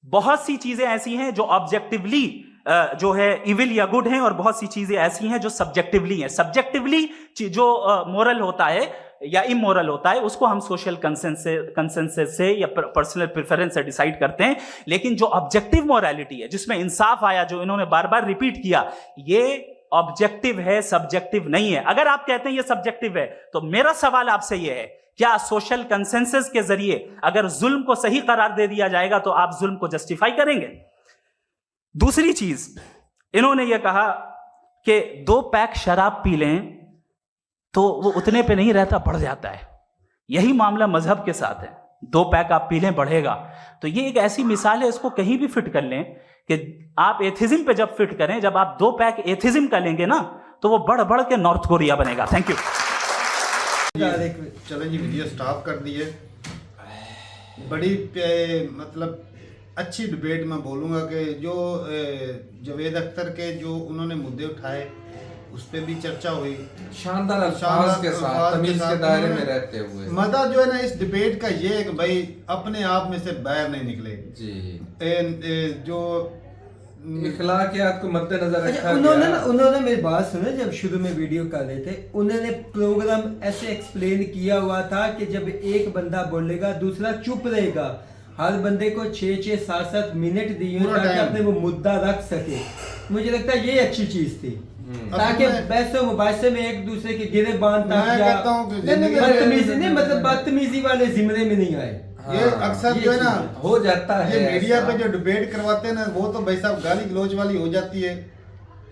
बहुत सी चीजें ऐसी हैं जो ऑब्जेक्टिवली जो है इविल या गुड हैं, और बहुत सी चीजें ऐसी हैं जो सब्जेक्टिवली हैं। सब्जेक्टिवली जो मोरल होता है या इमोरल होता है उसको हम सोशल कंसेंसस से या पर्सनल प्रेफरेंस से डिसाइड करते हैं। लेकिन जो ऑब्जेक्टिव मोरालिटी है, जिसमें इंसाफ आया, जो इन्होंने बार बार रिपीट किया, ये ऑब्जेक्टिव है, सब्जेक्टिव नहीं है। अगर आप कहते हैं ये सब्जेक्टिव है तो मेरा सवाल आपसे ये है, क्या सोशल कंसेंसस के जरिए अगर जुल्म को सही करार दे दिया जाएगा तो आप जुल्म को जस्टिफाई करेंगे? दूसरी चीज इन्होंने ये कहा कि 2 पैक शराब पी लें तो वो उतने पे नहीं रहता, बढ़ जाता है। यही मामला मजहब के साथ है। 2 पैक आप पी लें बढ़ेगा। तो ये एक ऐसी मिसाल है, इसको कहीं भी फिट कर लें कि आप एथिज्म पे जब फिट करें, जब आप 2 पैक एथिज्म का लेंगे ना तो वो बढ़ बढ़ के नॉर्थ कोरिया बनेगा। Thank you. चलें जी, वीडियो स्टॉप कर दी है। बड़ी मतलब अच्छी डिबेट मैं बोलूँगा कि जो जावेद अख्तर के जो उन्होंने मुद्दे उठाए उस पर भी चर्चा हुई, शानदार अल्फाज के साथ, तमीज के दायरे में रहते हुए। मजा जो है ना इस डिबेट का ये है कि भाई अपने आप में से बाहर नहीं निकले जी। जो इखलाकियात को मद्देनजर रखा उन्होंने मेरी बात सुना, जब शुरू में वीडियो कर रहे थे उन्होंने प्रोग्राम ऐसे एक्सप्लेन किया हुआ था कि जब एक बंदा बोलेगा दूसरा चुप रहेगा, हर बंदे को 6-6, 7-7 मिनट दिए ताकि अपने वो मुद्दा रख सके। मुझे लगता है ये अच्छी चीज थी, ताकि बहसों मुबाहिसे में एक दूसरे के गिरेबान बदतमीजी वाले जिम्मे में नहीं आए। ये अक्सर जो है ना हो जाता है, ये मीडिया पे जो डिबेट करवाते हैं ना, वो तो भाई साहब गाली गलौज वाली हो जाती है।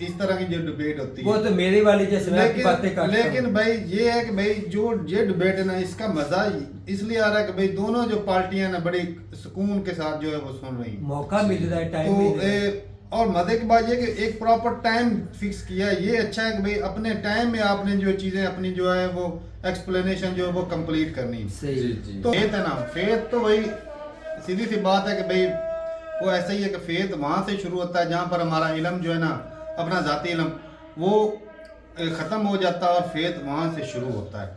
इस तरह की जो डिबेट होती है वो तो मेरे वाली जैसे बातें करता हूं। लेकिन भाई ये है कि भाई जो ये डिबेट है ना, इसका मजा इसलिए आ रहा है कि भाई दोनों जो पार्टियां ना बड़ी सुकून के साथ जो है वो सुन रही, मौका मिल रहा है, टाइम मिल रहा है। और मजे की बात ये कि एक प्रॉपर टाइम फिक्स किया, ये अच्छा है कि भाई अपने टाइम में आपने जो चीजें अपनी जो है वो एक्सप्लेनेशन जो है वो कंप्लीट करनी। सही तो फेथ है ना, फेथ तो भाई सीधी सी बात है कि भाई वो ऐसा ही है कि फेथ वहां से शुरू होता है जहां पर हमारा इल्म जो है ना, अपना जाती इल्म वो ख़त्म हो जाता है और फेथ वहाँ से शुरू होता है।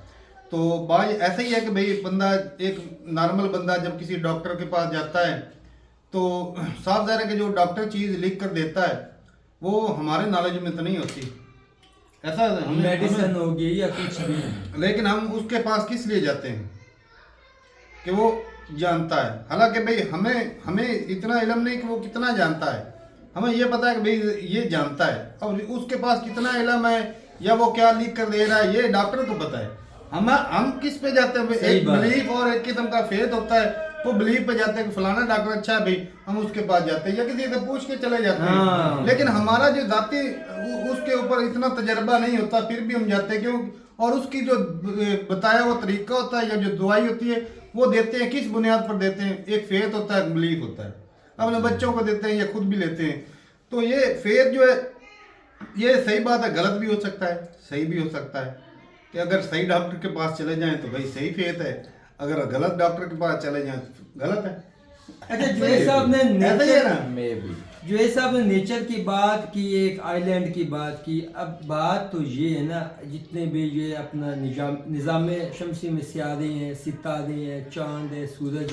तो बात ऐसा ही है कि भाई बंदा, एक नॉर्मल बंदा जब किसी डॉक्टर के पास जाता है तो साफ ज़ाहिर है कि जो डॉक्टर चीज़ लिख कर देता है वो हमारे नॉलेज में तो नहीं होती, ऐसा मेडिसिन होगी या कुछ भी, लेकिन हम उसके पास किस लिए जाते हैं कि वो जानता है। हालांकि भाई हमें इतना इल्म नहीं कि वो कितना जानता है, हमें ये पता है कि भाई ये जानता है, और उसके पास कितना इल्म है या वो क्या लिख कर दे रहा है ये डॉक्टर को पता है। हम किस पे जाते हैं? एक बिलीफ और एक किस्म का फेथ होता है, वो बिलीफ पे जाते हैं कि फलाना डॉक्टर अच्छा है भाई, हम उसके पास जाते हैं या किसी से पूछ के चले जाते हैं। लेकिन हमारा जो जाती उसके ऊपर इतना तजर्बा नहीं होता, फिर भी हम जाते हैं, क्यों? और उसकी जो बताया हुआ तरीका होता है या जो दवाई होती है वो देते हैं, किस बुनियाद पर देते हैं? एक फेथ होता है, बिलीफ होता है, अपने बच्चों को देते हैं या खुद भी लेते हैं। तो ये फेथ जो है, ये सही बात है, गलत भी हो सकता है, सही भी हो सकता है कि अगर सही डॉक्टर के पास चले जाएं तो भाई सही फेथ है, अगर गलत डॉक्टर के पास चले जाएं तो गलत है। अच्छा जुए साहब ने ऐसा ही है ना? जुए साहब ने नेचर की बात की, एक आइलैंड की बात की। अब बात तो ये है ना, जितने भी ये अपना निज़ाम शमसी में सियारे हैं, सितारे हैं, चांद है, सूरज,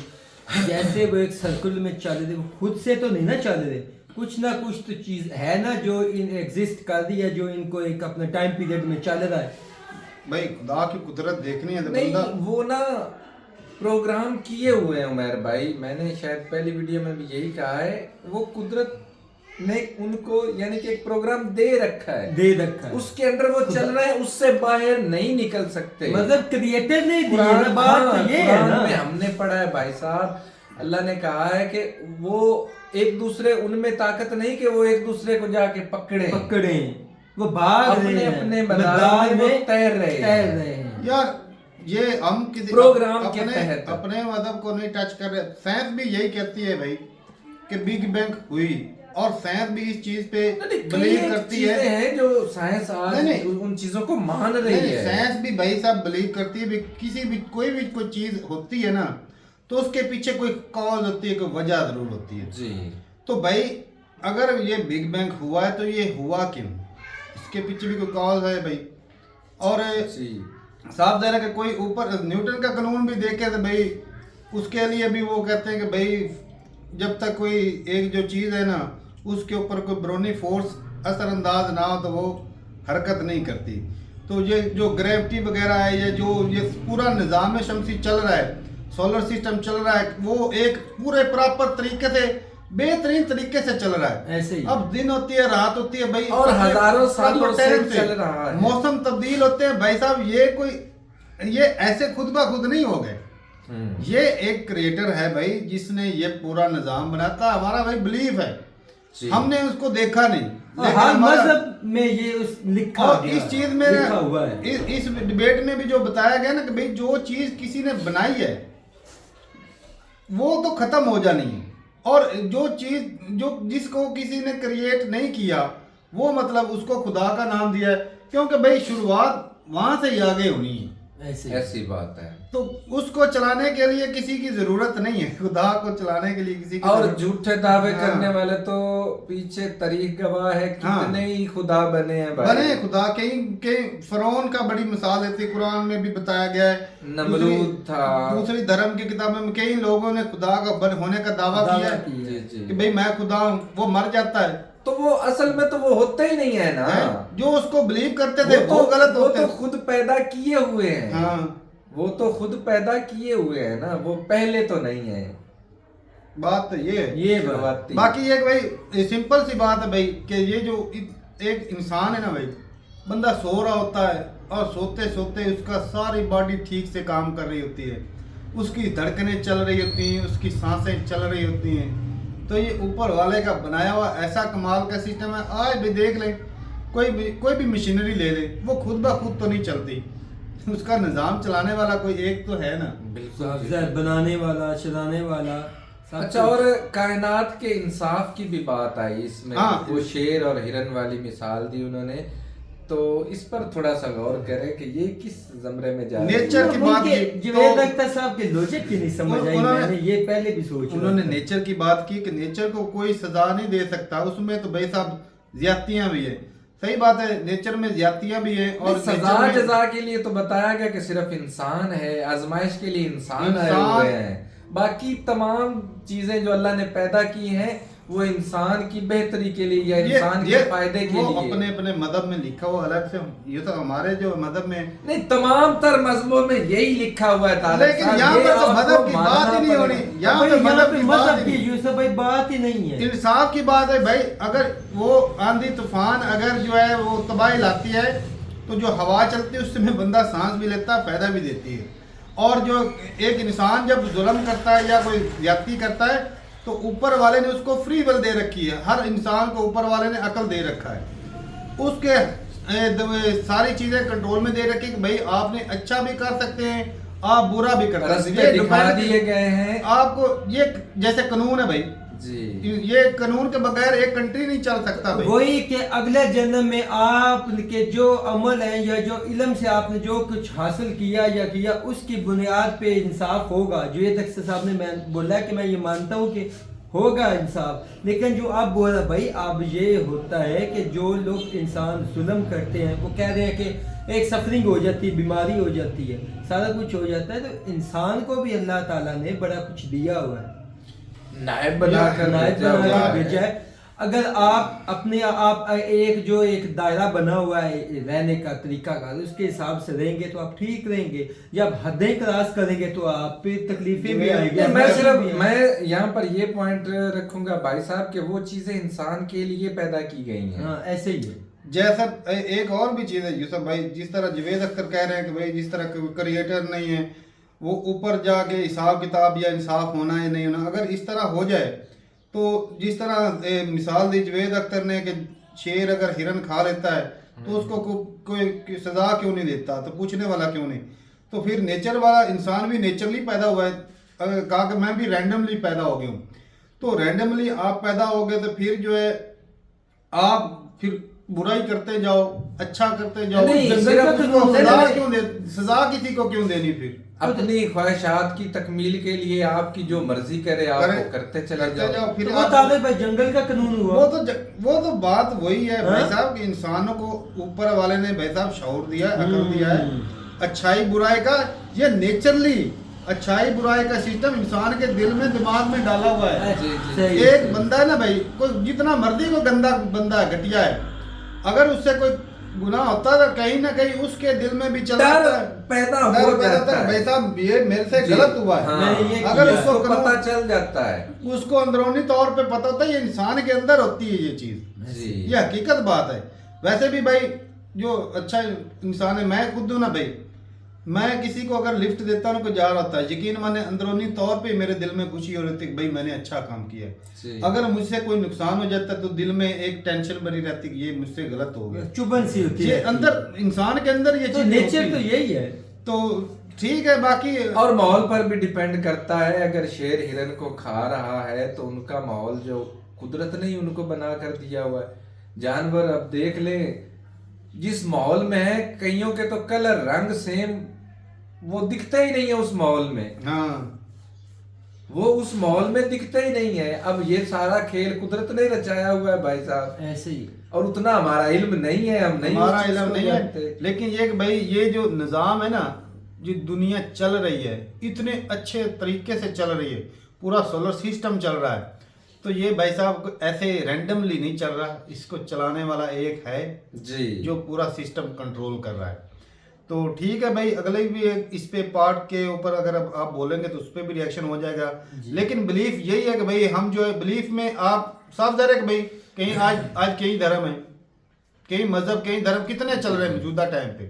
जैसे वो एक सर्कल में चल रहे, वो खुद से तो नहीं ना चल रहे, कुछ ना कुछ तो चीज़ है ना जो इन एग्जिस्ट कर रही है, जो इनको एक अपना टाइम पीरियड में चल रहा है। भाई खुदा की कुदरत देखनी है तो नहीं, बंदा वो ना प्रोग्राम किए हुए हैं उमर भाई, मैंने शायद पहली वीडियो में भी यही कहा है, वो कुदरत ने उनको यानी कि एक प्रोग्राम दे रखा है, उसके अंदर वो चल रहे हैं, उससे बाहर नहीं निकल सकते। मतलब क्रिएटर ने दिया ना, बात तो ये है ना, हमने पढ़ा है भाई साहब, अल्लाह ने कहा है कि वो एक दूसरे, उनमें ताकत नहीं कि वो एक दूसरे को जाके पकड़े, वो भाग अपने अपने मैदान में तैर रहे हैं। यार ये हम किसी प्रोग्राम के तहत अपने मदद को नहीं टच कर रहे। साइंस भी यही कहती है भाई कि बिग बैंग हुई, और साइंस भी इस चीज पे बिलीव करती है जो साइंस आज उन चीजों को मान रही है। साइंस भी भाई साहब बिलीव करती है, किसी भी कोई चीज होती है ना तो उसके पीछे कोई कॉज होती है, कोई वजह जरूर होती है जी। तो भाई अगर ये बिग बैंग हुआ है तो ये हुआ क्यों, इसके पीछे भी कोई कॉज है भाई। और साफ जाहिर है कि कोई ऊपर न्यूटन का कानून भी देखे तो भाई उसके लिए भी वो कहते हैं कि भाई जब तक कोई एक जो चीज़ है ना उसके ऊपर कोई ब्रोनी फोर्स असरअंदाज ना हो तो वो हरकत नहीं करती। तो ये जो ग्रेविटी वगैरह है, ये जो ये पूरा निज़ाम शमसी चल रहा है, सोलर सिस्टम चल रहा है, वो एक पूरे प्रॉपर तरीके से बेहतरीन तरीके से चल रहा है। ऐसे ही अब दिन होती है, रात होती है भाई, और हजारों सालों से चल रहा है, मौसम तब्दील होते हैं भाई साहब। ये ऐसे खुद ब खुद नहीं हो गए, ये एक क्रिएटर है भाई जिसने ये पूरा निजाम बनाया था। हमारा भाई बिलीफ है, हमने उसको देखा नहीं, हर मजहब में ये लिखा और इस चीज में हुआ है। इस डिबेट में भी जो बताया गया ना कि भाई जो चीज किसी ने बनाई है वो तो खत्म हो जानी है, और जो चीज जो जिसको किसी ने क्रिएट नहीं किया वो मतलब उसको खुदा का नाम दिया है, क्योंकि भाई शुरुआत वहां से ही आगे होनी है। ऐसी बात है, तो उसको चलाने के लिए किसी की जरूरत नहीं है, खुदा को चलाने के लिए किसी की और झूठे दावे करने वाले तो पीछे तारीख गवाह है, कितने ही खुदा बने हैं भाई। बने खुदा, कई फरौन का बड़ी मिसाल देती, कुरान में भी बताया गया है, नमरूद था, दूसरी धर्म की किताबों में कई लोगों ने खुदा का होने का दावा किया है कि भाई मैं खुदा हूँ, वो मर जाता है तो वो असल में तो वो होता ही नहीं है ना, जो उसको बिलीव करते थे वो गलत होते हैं। वो तो खुद पैदा किए हुए हैं, वो तो खुद पैदा किए हुए हैं ना, वो पहले तो नहीं है। बात तो ये बात। बाकी एक भाई सिंपल सी बात है भाई कि ये जो एक इंसान है ना भाई, बंदा सो रहा होता है और सोते सोते उसका सारी बॉडी ठीक से काम कर रही होती है, उसकी धड़कनें चल रही होती हैं, उसकी सांसें चल रही होती हैं। तो ये ऊपर वाले का बनाया हुआ ऐसा कमाल का सिस्टम है। आज भी देख ले, कोई भी मशीनरी ले ले, वो खुद ब खुद तो नहीं चलती, उसका निज़ाम चलाने वाला कोई एक तो है ना, बिल्कुल बनाने वाला, चलाने वाला। अच्छा, और कायनात के इंसाफ की भी बात आई इसमें, वो शेर और हिरन वाली मिसाल दी उन्होंने, तो इस पर थोड़ा सा गौर करें कि ये किस जमरे में जा रहा है। नेचर की बात जावेद अख्तर साहब के लॉजिक की नहीं समझ आई, मैंने ये पहले भी सोचा। उन्होंने नेचर की बात की कि नेचर को कोई सजा नहीं दे सकता, उसमें तो भाई साहब ज्यादतियां भी है। सही बात है, नेचर में ज्यादतियां भी है, और सजा जजा के लिए तो बताया गया कि सिर्फ इंसान है, आजमाइश के लिए इंसान आए हुए हैं, बाकी तमाम चीजें जो अल्लाह ने पैदा की हैं वो इंसान की बेहतरी के लिए या इंसान के फायदे के लिए। अपने अपने मजहब में लिखा हुआ अलग से, ये तो हमारे जो मजहब में नहीं, तमाम तर मजहबों में यही लिखा हुआ है, लेकिन यहाँ पर तो मजहब की बात ही नहीं होनी, यहाँ पे मजहब की यूसुफ भाई बात ही नहीं है, इंसाफ की बात है भाई। अगर वो आंधी तूफान अगर जो है वो तबाही लाती है तो जो हवा चलती है उसमें बंदा सांस भी लेता है, फायदा भी देती है। और जो एक इंसान जब जुल्म करता है या कोई ज्यादती करता है तो ऊपर वाले ने उसको फ्री विल दे रखी है, हर इंसान को ऊपर वाले ने अकल दे रखा है, उसके सारी चीजें कंट्रोल में दे रखी कि भाई आपने अच्छा भी कर सकते हैं, आप बुरा भी कर सकते रास्ते हैं, दिखा दिए गए हैं आपको। ये जैसे कानून है भाई जी, ये कानून के बगैर एक कंट्री नहीं चल सकता भाई। वही कि अगले जन्म में आपके जो अमल है या जो इल्म से आपने जो कुछ हासिल किया या किया उसकी बुनियाद पे इंसाफ होगा। जो अख्तर साहब ने मैं बोला कि मैं ये मानता हूँ कि होगा इंसाफ, लेकिन जो आप बोल रहे भाई अब ये होता है कि जो लोग इंसान जुल्म करते हैं वो कह रहे हैं कि एक सफरिंग हो जाती है, बीमारी हो जाती है, सारा कुछ हो जाता है, तो इंसान को भी अल्लाह ताला ने बड़ा कुछ दिया हुआ है, नायब बनाकर भेजा है। अगर आप अपने आप एक दायरा बना हुआ है रहने का तरीका का, उसके हिसाब से रहेंगे तो आप ठीक रहेंगे। जब हदें क्रॉस करेंगे तो आप पे तकलीफें भी आएंगी। मैं यहाँ पर ये पॉइंट रखूंगा भाई साहब कि वो चीजें इंसान के लिए पैदा की गई हैं। हाँ ऐसे ही है। जैसा एक और भी चीज है यूसुफ भाई, जिस तरह जावेद अख्तर कह रहे हैं कि भाई जिस तरह क्रिएटर नहीं है वो ऊपर जाके हिसाब किताब या इंसाफ होना है नहीं होना, अगर इस तरह हो जाए तो जिस तरह मिसाल दी जावेद अख्तर ने कि शेर अगर हिरन खा लेता है तो उसको कोई सजा क्यों नहीं देता, तो पूछने वाला क्यों नहीं। तो फिर नेचर वाला इंसान भी नेचुरली पैदा हुआ है, कहा कि मैं भी रैंडमली पैदा हो गया हूँ, तो रैंडमली आप पैदा हो गए तो फिर जो है आप फिर बुराई करते जाओ, अच्छा करते जाओ, सजा किसी को क्यों देनी। फिर अपनी ख्वाहिशात की तकमील के लिए आपकी जो मर्जी करे आप वो करते चले जाओ। फिर वो ताले भाई जंगल का कानून हुआ। वो तो बात वही है भाई साहब कि इंसानों को ऊपर वाले ने भाई साहब शऊर दिया है, अकल दिया है, अच्छाई बुराई का ये नेचुरली अच्छाई बुराई का सिस्टम इंसान के दिल में दिमाग में डाला हुआ है। एक बंदा है ना भाई, कोई जितना मर्जी को गंदा बंदा है, घटिया है, अगर उससे कोई गुनाह होता है तो कहीं ना कहीं उसके दिल में भी चला पैदा हो जाता है भाई साहब ये मेरे से गलत हुआ है। हाँ, अगर उसको पता चल जाता है, उसको अंदरूनी तौर पे पता होता है ये इंसान के अंदर होती है ये चीज, ये हकीकत बात है। वैसे भी भाई जो अच्छा इंसान है, मैं खुद हूं ना भाई, मैं किसी को अगर लिफ्ट देता हूँ कोई जा रहा होता है, यकीन माने अंदरूनी तौर पे मेरे दिल में खुशी हो रही थी कि भाई मैंने अच्छा काम किया है। अगर मुझसे कोई नुकसान हो जाता तो दिल में एक टेंशन बनी रहती कि ये मुझसे गलत हो गया, चुभन सी होती है अंदर इंसान के अंदर ये चीज, नेचर तो यही है। तो ठीक है, बाकी और माहौल पर भी डिपेंड करता है। अगर शेर हिरन को खा रहा है तो उनका माहौल जो कुदरत ने ही उनको बना कर दिया हुआ है। जानवर अब देख ले जिस माहौल में है, कईयों के तो कलर रंग सेम वो दिखता ही नहीं है उस माहौल में। हाँ वो उस माहौल में दिखता ही नहीं है। अब ये सारा खेल कुदरत ने रचाया हुआ है भाई साहब, ऐसे ही। और उतना हमारा इल्म नहीं है, हम नहीं हमारा इल्म नहीं है। लेकिन ये कि भाई ये जो निज़ाम है ना, जो दुनिया चल रही है इतने अच्छे तरीके से चल रही है, पूरा सोलर सिस्टम चल रहा है, तो ये भाई साहब ऐसे रैंडमली नहीं चल रहा, इसको चलाने वाला एक है जी जो पूरा सिस्टम कंट्रोल कर रहा है। तो ठीक है भाई, अगले भी इस पे पार्ट के ऊपर अगर आप बोलेंगे तो उस पर भी रिएक्शन हो जाएगा। लेकिन बिलीफ यही है कि भाई हम जो है बिलीफ में आप साफ जाहिर है कि भाई कहीं आज कई धर्म है, कई मजहब, कई धर्म कितने चल रहे हैं मौजूदा टाइम पे,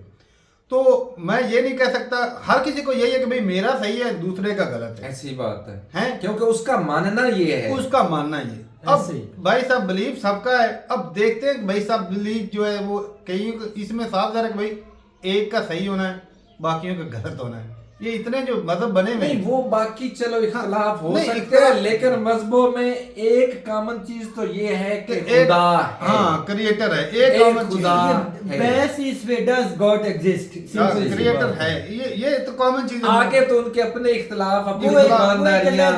तो मैं ये नहीं कह सकता हर किसी को यही है कि भाई मेरा सही है दूसरे का गलत है, ऐसी बात है? क्योंकि उसका मानना ये है, उसका मानना ये। अब भाई साहब बिलीफ सबका है, अब देखते हैं भाई साहब बिलीफ जो है वो कई इसमें साफ जाहिर है कि भाई एक का सही होना है, बाकियों का गलत होना है। ये इतने जो मजहब बने हुए नहीं, वो बाकी चलो इख्तिलाफ हो सकते हैं, लेकिन मजहबों में एक कॉमन चीज तो ये है कि खुदा है। हाँ, क्रिएटर है, एक कॉमन खुदा है। Base is way does God exist, creator है, ये तो कॉमन चीज है। आगे तो उनके अपने इख्तिलाफ, अपनी ईमानदारियां,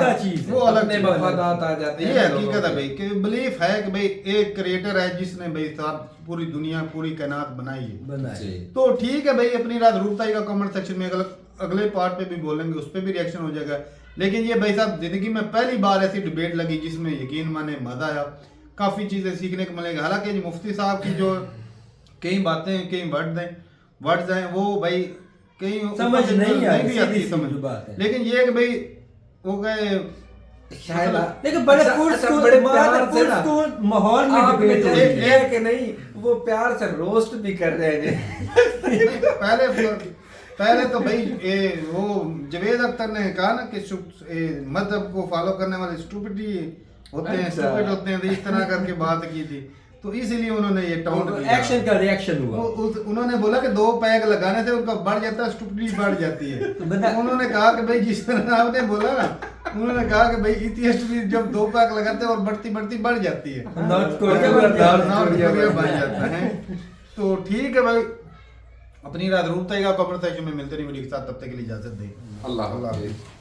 वो अलग अपने मफादात आ जाते हैं। ये हकीकत है भाई कि बिलीफ है कि भाई एक क्रिएटर है जिसने भाई साहब पूरी दुनिया पूरी कायनात बनाई है। तो ठीक है भाई, अपनी रात रूपताई का कमेंट सेक्शन में अगले पार्ट पे भी बोलेंगे, उस पर भी रिएक्शन हो जाएगा। लेकिन ये भाई साहब जिंदगी में पहली बार ऐसी डिबेट लगी जिसमें यकीन माने मजा आया, काफी चीजें सीखने को मिलेगी। हालांकि मुफ्ती साहब की जो कई बातें कई वर्ड्स हैं वो भाई कई समझ नहीं भी आती समझ, लेकिन ये कि भाई वो गए लेकिन बड़े माहौल में डिबेट हो रही है कि नहीं, वो प्यार से रोस्ट भी कर रहे हैं। पहले तो भाई वो जावेद अख्तर ने कहा ना कि मजहब को फॉलो करने वाले स्टूपिड होते हैं, स्टूपिड होते हैं, तो इस तरह करके बात की थी। तो इसीलिए उन्होंने ये टाउट किया। एक्शन का रिएक्शन हुआ। उन्होंने बोला कि 2 पैक लगाने से उनका बढ़ जाता है, स्टुपिडिटी बढ़ जाती है। तो उन्होंने कहा कि भाई जिस तरह आपने बोला ना, उन्होंने कहा कि भाई इतनी जब 2 पैक लगाते हैं और बढ़ती बढ़ती बढ़ जाती है, नॉर्थ कोरिया बन जाता है। तो ठीक है भाई, अपनी रात रूप तक आप अपने सेक्शन में मिलते नहीं वीडियो के साथ, तब तक के लिए इजाजत दें। अल्लाह हाफ़िज़।